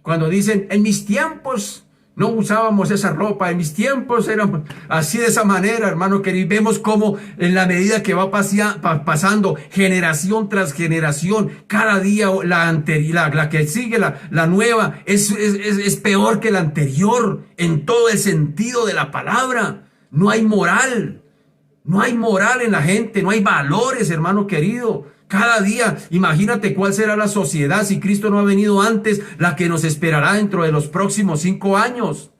cuando dicen, en mis tiempos no usábamos esa ropa, en mis tiempos éramos así de esa manera, hermano querido. Vemos cómo en la medida que va pasando generación tras generación, cada día la que sigue, la nueva, es peor que la anterior en todo el sentido de la palabra. No hay moral, no hay moral en la gente, no hay valores, hermano querido. Cada día, imagínate cuál será la sociedad si Cristo no ha venido antes, la que nos esperará dentro de los próximos 5 años.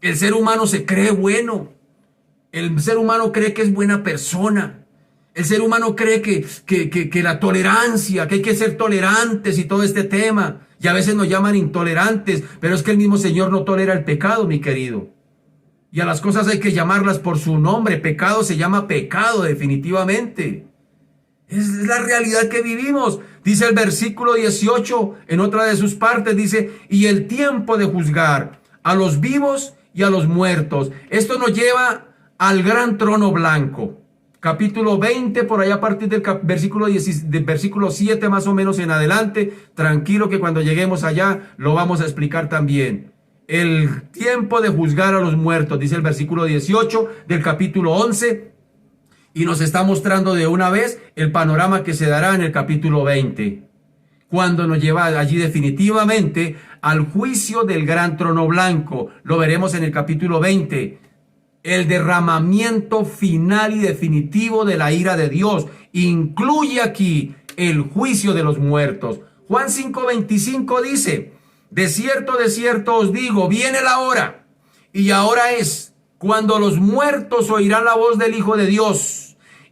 El ser humano se cree bueno. El ser humano cree que es buena persona. El ser humano cree que la tolerancia, que hay que ser tolerantes y todo este tema. Y a veces nos llaman intolerantes, pero es que el mismo Señor no tolera el pecado, mi querido. Y a las cosas hay que llamarlas por su nombre. Pecado se llama pecado, definitivamente. Es la realidad que vivimos. Dice el versículo 18, en otra de sus partes, dice, y el tiempo de juzgar a los vivos y a los muertos. Esto nos lleva al gran trono blanco. Capítulo 20, por allá a partir del versículo 7 más o menos en adelante. Tranquilo que cuando lleguemos allá lo vamos a explicar también. El tiempo de juzgar a los muertos, dice el versículo 18 del capítulo 11. Y nos está mostrando de una vez el panorama que se dará en el capítulo 20, cuando nos lleva allí definitivamente al juicio del gran trono blanco. Lo veremos en el capítulo 20, el derramamiento final y definitivo de la ira de Dios. Incluye aquí el juicio de los muertos. Juan 5:25 dice, de cierto os digo, viene la hora, y ahora es, cuando los muertos oirán la voz del Hijo de Dios,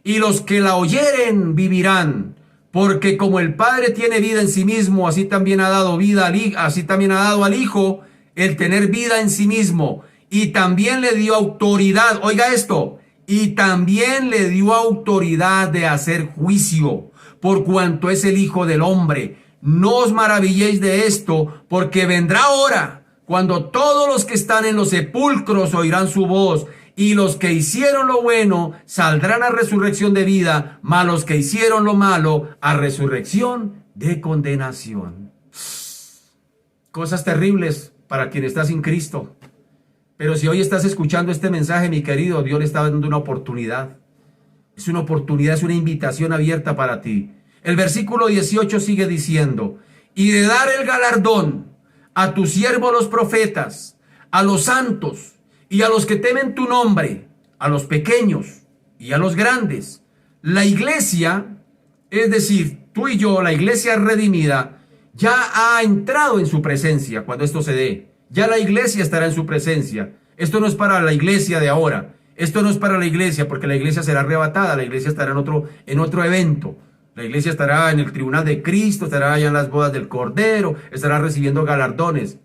y los que la oyeren vivirán, porque como el Padre tiene vida en sí mismo, así también ha dado al Hijo el tener vida en sí mismo, y también le dio autoridad, oiga esto, y también le dio autoridad de hacer juicio, por cuanto es el Hijo del Hombre. No os maravilléis de esto, porque vendrá hora cuando todos los que están en los sepulcros oirán su voz, y los que hicieron lo bueno saldrán a resurrección de vida, mas los que hicieron lo malo a resurrección de condenación. Cosas terribles para quien está sin Cristo. Pero si hoy estás escuchando este mensaje, mi querido, Dios le está dando una oportunidad. Es una oportunidad, es una invitación abierta para ti. El versículo 18 sigue diciendo, y de dar el galardón a tus siervos los profetas, a los santos, y a los que temen tu nombre, a los pequeños y a los grandes. La iglesia, es decir, tú y yo, la iglesia redimida, ya ha entrado en su presencia cuando esto se dé. Ya la iglesia estará en su presencia. Esto no es para la iglesia de ahora. Esto no es para la iglesia, porque la iglesia será arrebatada. La iglesia estará en otro evento. La iglesia estará en el tribunal de Cristo, estará allá en las bodas del Cordero, estará recibiendo galardones.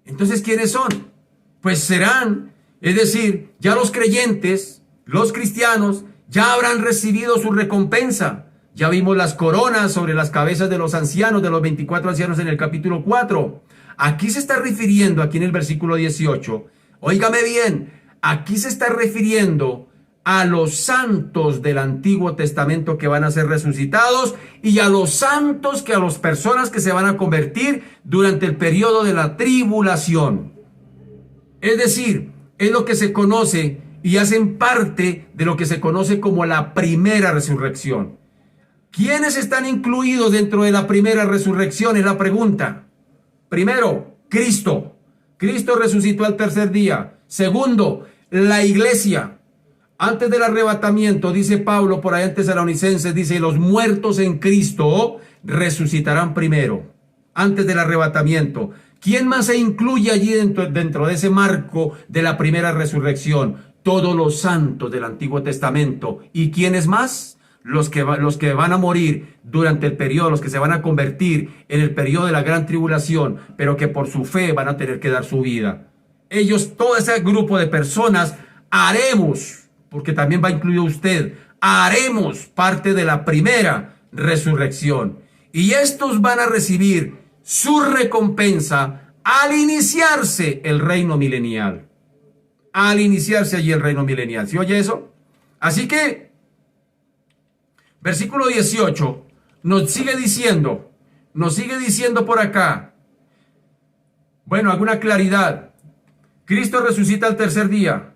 Entonces, ¿quiénes son? Pues serán, es decir, ya los creyentes, los cristianos, ya habrán recibido su recompensa. Ya vimos las coronas sobre las cabezas de los ancianos, de los 24 ancianos en el capítulo 4. Aquí se está refiriendo, aquí en el versículo 18, óigame bien, aquí se está refiriendo a los santos del Antiguo Testamento que van a ser resucitados y a los santos, a las personas que se van a convertir durante el periodo de la tribulación. Es decir, es lo que se conoce y hacen parte de lo que se conoce como la primera resurrección. ¿Quiénes están incluidos dentro de la primera resurrección? Es la pregunta. Primero, Cristo. Cristo resucitó al tercer día. Segundo, la iglesia. Antes del arrebatamiento, dice Pablo por allá en Tesalonicenses, dice, los muertos en Cristo resucitarán primero, antes del arrebatamiento. ¿Quién más se incluye allí dentro de ese marco de la primera resurrección? Todos los santos del Antiguo Testamento. ¿Y quiénes más? Los que van a morir durante el periodo, los que se van a convertir en el periodo de la gran tribulación, pero que por su fe van a tener que dar su vida. Ellos, todo ese grupo de personas, haremos, porque también va incluido usted, haremos parte de la primera resurrección. Y estos van a recibir su recompensa al iniciarse el reino milenial. Al iniciarse allí el reino milenial. ¿Sí oye eso? Así que, versículo 18 nos sigue diciendo por acá, bueno, alguna claridad. Cristo resucita al tercer día,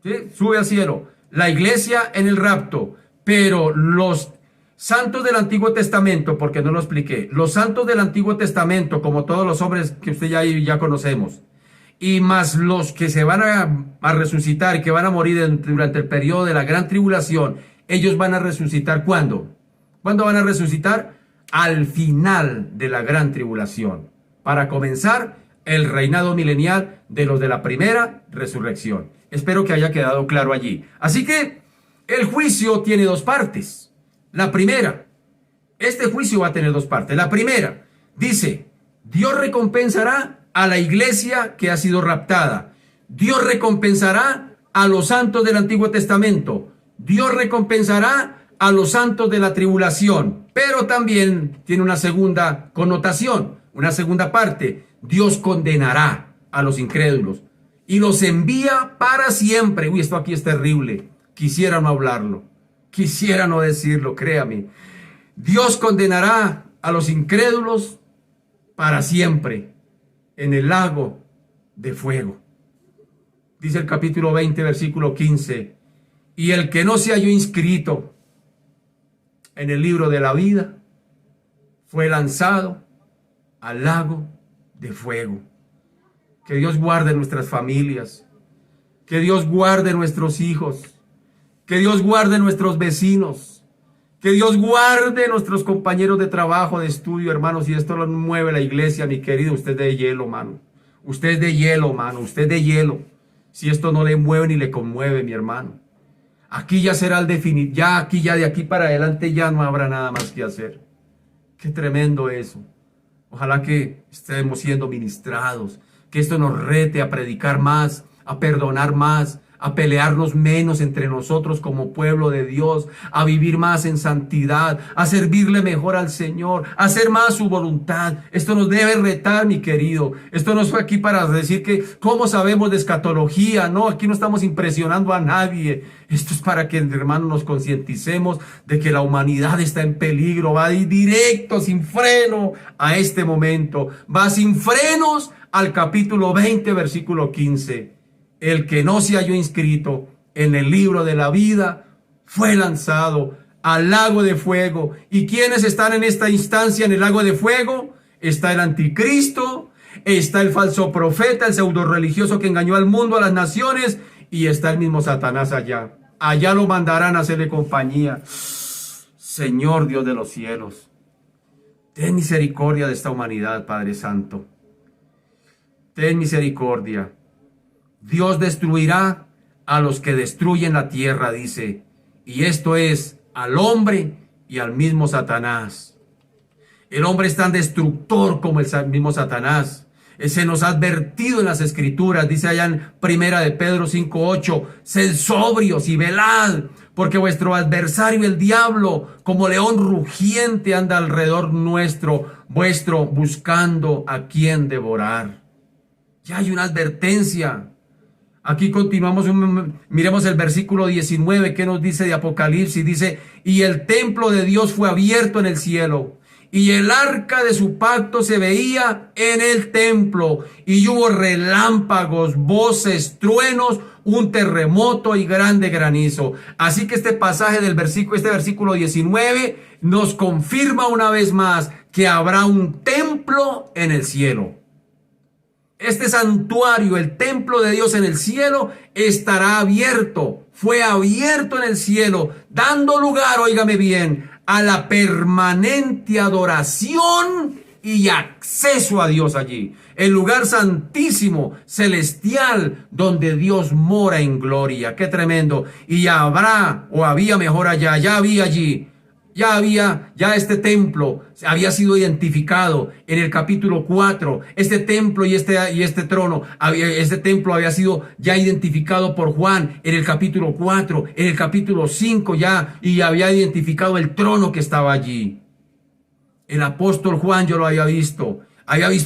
¿sí? Sube al cielo, la iglesia en el rapto, pero los santos del Antiguo Testamento, porque no lo expliqué, los santos del Antiguo Testamento, como todos los hombres que usted ya conocemos, y más los que se van a resucitar y que van a morir durante el periodo de la gran tribulación, ellos van a resucitar ¿cuándo? ¿Cuándo van a resucitar? Al final de la gran tribulación, para comenzar el reinado milenial de los de la primera resurrección. Espero que haya quedado claro allí. Así que el juicio tiene dos partes. La primera, este juicio va a tener dos partes. La primera, dice, Dios recompensará a la iglesia que ha sido raptada. Dios recompensará a los santos del Antiguo Testamento. Dios recompensará a los santos de la tribulación. Pero también tiene una segunda connotación, una segunda parte. Dios condenará a los incrédulos y los envía para siempre. Uy, esto aquí es terrible. Quisiera no hablarlo. Quisiera no decirlo, créame. Dios condenará a los incrédulos para siempre en el lago de fuego. Dice el capítulo 20, versículo 15. Y el que no se halló inscrito en el libro de la vida fue lanzado al lago de fuego. Que Dios guarde nuestras familias. Que Dios guarde nuestros hijos. Que Dios guarde nuestros vecinos. Que Dios guarde nuestros compañeros de trabajo, de estudio, hermanos. Y esto lo mueve la iglesia, mi querido. Usted es de hielo, mano. Usted es de hielo, mano. Usted es de hielo. Si esto no le mueve ni le conmueve, mi hermano. Aquí ya será el definitivo. Ya aquí, ya de aquí para adelante ya no habrá nada más que hacer. Qué tremendo eso. Ojalá que estemos siendo ministrados. Que esto nos rete a predicar más, a perdonar más, a pelearnos menos entre nosotros como pueblo de Dios, a vivir más en santidad, a servirle mejor al Señor, a hacer más su voluntad. Esto nos debe retar, mi querido. Esto no fue aquí para decir que cómo sabemos de escatología. No, aquí no estamos impresionando a nadie. Esto es para que, hermanos, nos concienticemos de que la humanidad está en peligro. Va directo, sin freno, a este momento. Va sin frenos al capítulo 20, versículo 15. El que no se halló inscrito en el libro de la vida fue lanzado al lago de fuego. ¿Y quiénes están en esta instancia en el lago de fuego? Está el anticristo, está el falso profeta, el pseudo religioso que engañó al mundo, a las naciones, y está el mismo Satanás allá. Allá lo mandarán a hacerle compañía. Señor Dios de los cielos, ten misericordia de esta humanidad, Padre Santo. Ten misericordia. Dios destruirá a los que destruyen la tierra, dice. Y esto es al hombre y al mismo Satanás. El hombre es tan destructor como el mismo Satanás. Se nos ha advertido en las Escrituras, dice allá en Primera de Pedro 5:8, sed sobrios y velad, porque vuestro adversario el diablo, como león rugiente, anda alrededor vuestro, buscando a quien devorar. Ya hay una advertencia. Aquí continuamos, miremos el versículo 19, que nos dice de Apocalipsis, dice, y el templo de Dios fue abierto en el cielo, y el arca de su pacto se veía en el templo, y hubo relámpagos, voces, truenos, un terremoto y grande granizo. Así que este pasaje del versículo 19 nos confirma una vez más que habrá un templo en el cielo. Este santuario, el templo de Dios en el cielo, estará abierto. Fue abierto en el cielo, dando lugar, óigame bien, a la permanente adoración y acceso a Dios allí. El lugar santísimo, celestial, donde Dios mora en gloria. ¡Qué tremendo! Y habrá, o había mejor allá, ya había allí. Ya este templo había sido identificado en el capítulo 4. Este templo y este trono, este templo había sido ya identificado por Juan en el capítulo 4, en el capítulo 5 ya, y había identificado el trono que estaba allí. El apóstol Juan yo lo había visto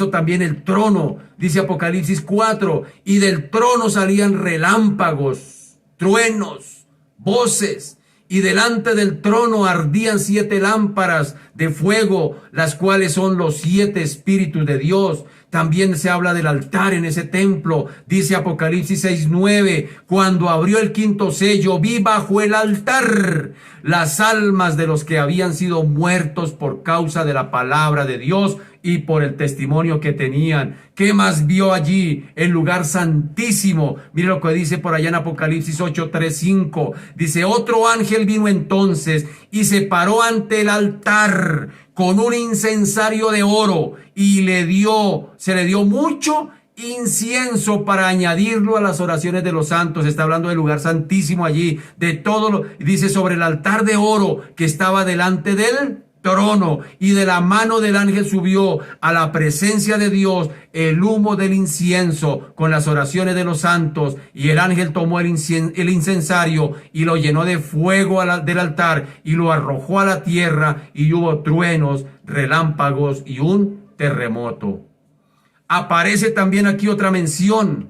también el trono, dice Apocalipsis 4, y del trono salían relámpagos, truenos, voces, y delante del trono ardían 7 lámparas de fuego, las cuales son los 7 espíritus de Dios. También se habla del altar en ese templo. Dice Apocalipsis 6:9, cuando abrió el 5º sello, vi bajo el altar las almas de los que habían sido muertos por causa de la palabra de Dios y por el testimonio que tenían. ¿Qué más vio allí? El lugar santísimo. Mire lo que dice por allá en Apocalipsis 8:3-5. Dice, otro ángel vino entonces y se paró ante el altar con un incensario de oro y se le dio mucho incienso para añadirlo a las oraciones de los santos. Está hablando del lugar santísimo allí, de todo dice sobre el altar de oro que estaba delante del trono, y de la mano del ángel subió a la presencia de Dios el humo del incienso con las oraciones de los santos, y el ángel tomó el incensario y lo llenó de fuego del altar y lo arrojó a la tierra, y hubo truenos, relámpagos y un terremoto. Aparece también aquí otra mención.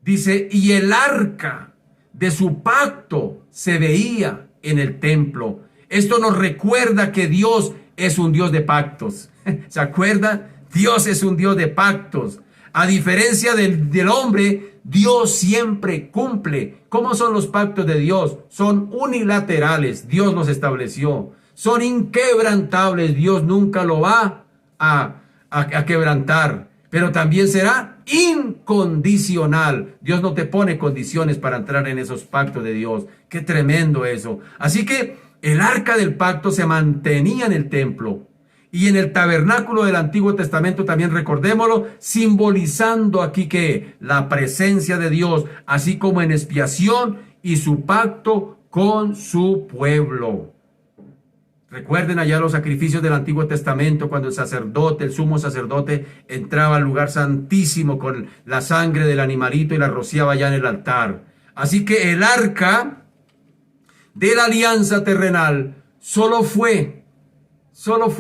Dice, y el arca de su pacto se veía en el templo. Esto nos recuerda que Dios es un Dios de pactos. ¿Se acuerda? Dios es un Dios de pactos. A diferencia del hombre, Dios siempre cumple. ¿Cómo son los pactos de Dios? Son unilaterales. Dios los estableció. Son inquebrantables. Dios nunca lo va a quebrantar. Pero también será incondicional. Dios no te pone condiciones para entrar en esos pactos de Dios. Qué tremendo eso. Así que el arca del pacto se mantenía en el templo y en el tabernáculo del Antiguo Testamento también, recordémoslo, simbolizando aquí que la presencia de Dios, así como en expiación y su pacto con su pueblo. Recuerden allá los sacrificios del Antiguo Testamento, cuando el sumo sacerdote, entraba al lugar santísimo con la sangre del animalito y la rociaba allá en el altar. Así que el arca de la alianza terrenal solo fue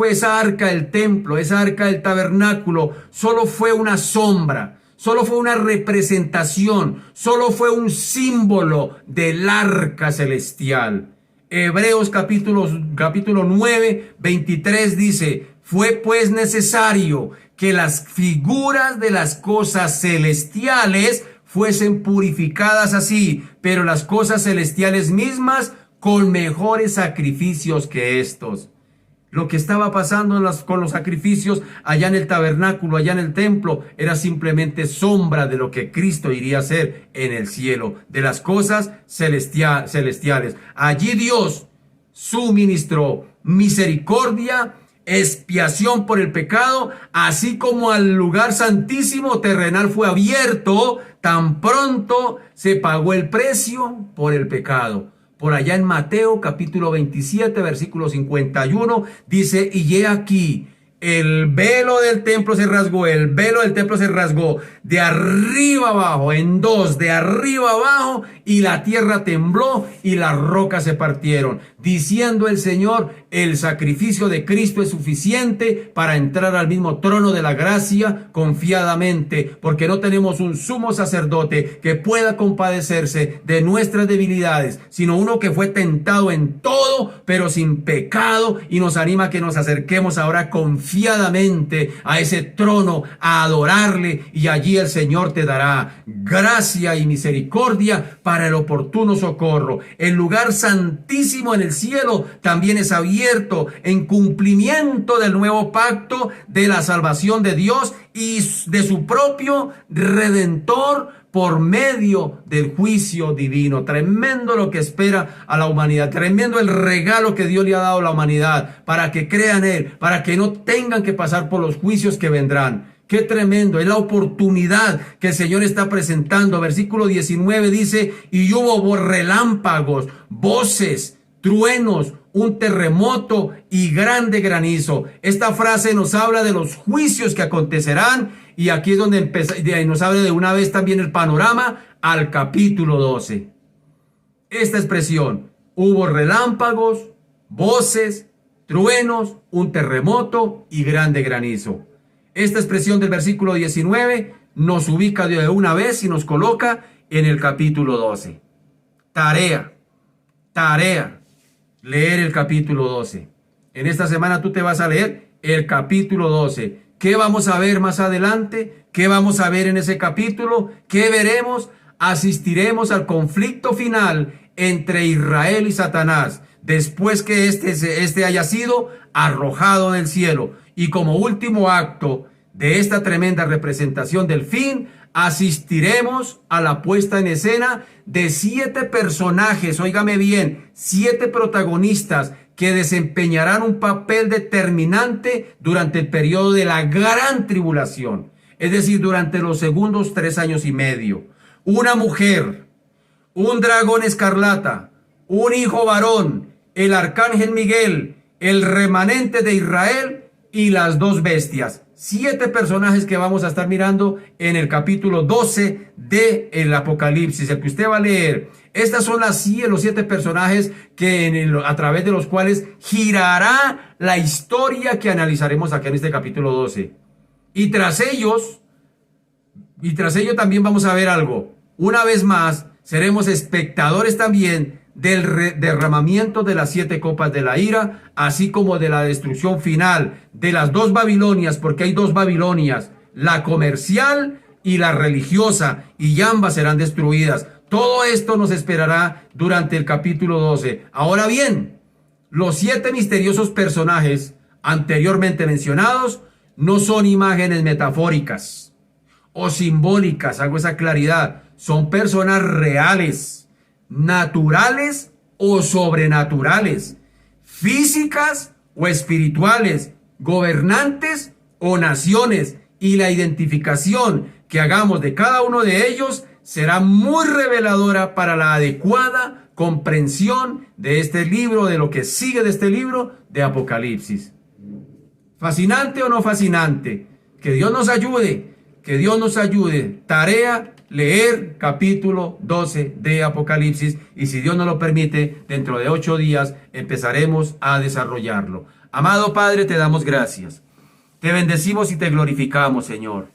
esa arca del templo, esa arca del tabernáculo, solo fue una sombra, solo fue una representación, solo fue un símbolo del arca celestial. Hebreos capítulo 9, 23 dice, fue pues necesario que las figuras de las cosas celestiales fuesen purificadas así, pero las cosas celestiales mismas con mejores sacrificios que estos. Lo que estaba pasando con los sacrificios allá en el tabernáculo, allá en el templo, era simplemente sombra de lo que Cristo iría a hacer en el cielo, de las cosas celestiales. Allí Dios suministró misericordia, expiación por el pecado, así como al lugar santísimo terrenal fue abierto, tan pronto se pagó el precio por el pecado. Por allá en Mateo capítulo 27, versículo 51, dice, y he aquí, el velo del templo se rasgó, de arriba abajo, en dos, de arriba abajo, y la tierra tembló y las rocas se partieron, diciendo el Señor, el sacrificio de Cristo es suficiente para entrar al mismo trono de la gracia confiadamente, porque no tenemos un sumo sacerdote que pueda compadecerse de nuestras debilidades, sino uno que fue tentado en todo, pero sin pecado, y nos anima a que nos acerquemos ahora confiadamente a ese trono, a adorarle, y allí el Señor te dará gracia y misericordia para el oportuno socorro. El lugar santísimo en el cielo también es abierto en cumplimiento del nuevo pacto de la salvación de Dios y de su propio Redentor por medio del juicio divino. Tremendo lo que espera a la humanidad, tremendo el regalo que Dios le ha dado a la humanidad para que crean en Él, para que no tengan que pasar por los juicios que vendrán. Qué tremendo, es la oportunidad que el Señor está presentando. Versículo 19 dice, y hubo relámpagos, voces, truenos, un terremoto y grande granizo. Esta frase nos habla de los juicios que acontecerán, y aquí es donde nos habla de una vez también el panorama al capítulo 12. Esta expresión, hubo relámpagos, voces, truenos, un terremoto y grande granizo. Esta expresión del versículo 19 nos ubica de una vez y nos coloca en el capítulo 12. Tarea. Leer el capítulo 12. En esta semana tú te vas a leer el capítulo 12. ¿Qué vamos a ver más adelante? ¿Qué vamos a ver en ese capítulo? ¿Qué veremos? Asistiremos al conflicto final entre Israel y Satanás, después que este haya sido arrojado del cielo. Y como último acto de esta tremenda representación del fin, asistiremos a la puesta en escena de 7 personajes, óigame bien, 7 protagonistas que desempeñarán un papel determinante durante el periodo de la gran tribulación, es decir, durante los segundos 3 años y medio. Una mujer, un dragón escarlata, un hijo varón, el arcángel Miguel, el remanente de Israel y las 2 bestias. 7 personajes que vamos a estar mirando en el capítulo 12 del Apocalipsis, el que usted va a leer. Estas son los 7 personajes a través de los cuales girará la historia que analizaremos aquí en este capítulo 12. Y tras ello también vamos a ver algo. Una vez más, seremos espectadores también del derramamiento de las 7 copas de la ira, así como de la destrucción final de las 2 Babilonias, porque hay 2 Babilonias, la comercial y la religiosa, y ambas serán destruidas. Todo esto nos esperará durante el capítulo 12. Ahora bien, los 7 misteriosos personajes anteriormente mencionados no son imágenes metafóricas o simbólicas, hago esa claridad, son personas reales, naturales o sobrenaturales, físicas o espirituales, gobernantes o naciones, y la identificación que hagamos de cada uno de ellos será muy reveladora para la adecuada comprensión de este libro, de lo que sigue de este libro de Apocalipsis. ¿Fascinante o no fascinante? Que Dios nos ayude, que Dios nos ayude. Tarea: leer capítulo 12 de Apocalipsis, y si Dios nos lo permite, dentro de 8 días empezaremos a desarrollarlo. Amado Padre, te damos gracias. Te bendecimos y te glorificamos, Señor.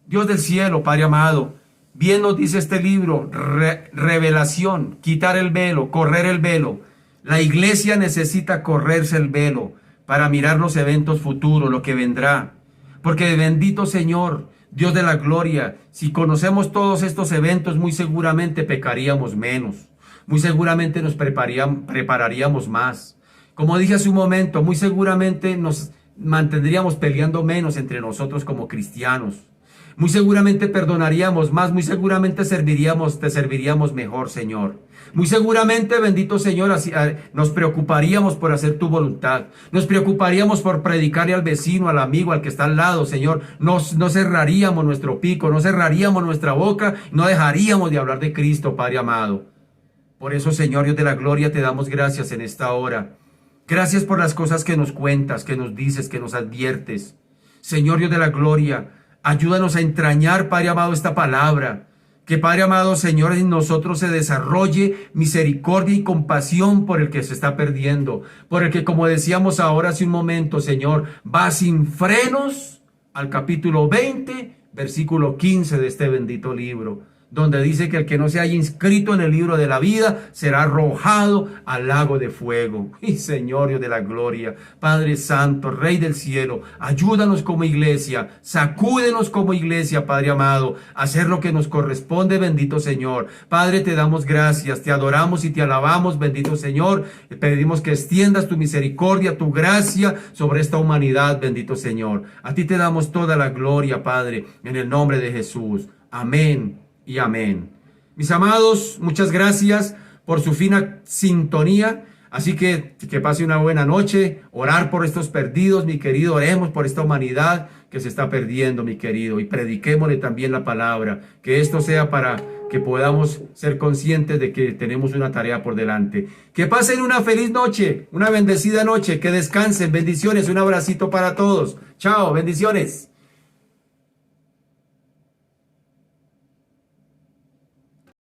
Dios del cielo, Padre amado, bien nos dice este libro, revelación, quitar el velo, correr el velo. La iglesia necesita correrse el velo para mirar los eventos futuros, lo que vendrá. Porque bendito Señor, Dios de la gloria, si conocemos todos estos eventos, muy seguramente pecaríamos menos. Muy seguramente nos prepararíamos más. Como dije hace un momento, muy seguramente nos mantendríamos peleando menos entre nosotros como cristianos. Muy seguramente perdonaríamos más, muy seguramente te serviríamos mejor, Señor. Muy seguramente, bendito Señor, nos preocuparíamos por hacer tu voluntad. Nos preocuparíamos por predicarle al vecino, al amigo, al que está al lado, Señor. No cerraríamos nuestro pico, no cerraríamos nuestra boca, no dejaríamos de hablar de Cristo, Padre amado. Por eso, Señor, Dios de la gloria, te damos gracias en esta hora. Gracias por las cosas que nos cuentas, que nos dices, que nos adviertes. Señor, Dios de la gloria, ayúdanos a entrañar, Padre amado, esta palabra. Que Padre amado, Señor, en nosotros se desarrolle misericordia y compasión por el que se está perdiendo, por el que, como decíamos ahora hace un momento, Señor, va sin frenos al capítulo 20, versículo 15 de este bendito libro, donde dice que el que no se haya inscrito en el libro de la vida será arrojado al lago de fuego. Y Señor Dios de la gloria, Padre Santo, Rey del cielo, ayúdanos como iglesia, sacúdenos como iglesia, Padre amado, a hacer lo que nos corresponde, bendito Señor. Padre, te damos gracias, te adoramos y te alabamos, bendito Señor. Pedimos que extiendas tu misericordia, tu gracia sobre esta humanidad, bendito Señor. A ti te damos toda la gloria, Padre, en el nombre de Jesús. Amén y amén. Mis amados, muchas gracias por su fina sintonía. Así que pase una buena noche. Orar por estos perdidos, mi querido. Oremos por esta humanidad que se está perdiendo, mi querido. Y prediquémosle también la palabra. Que esto sea para que podamos ser conscientes de que tenemos una tarea por delante. Que pasen una feliz noche, una bendecida noche. Que descansen. Bendiciones. Un abracito para todos. Chao. Bendiciones.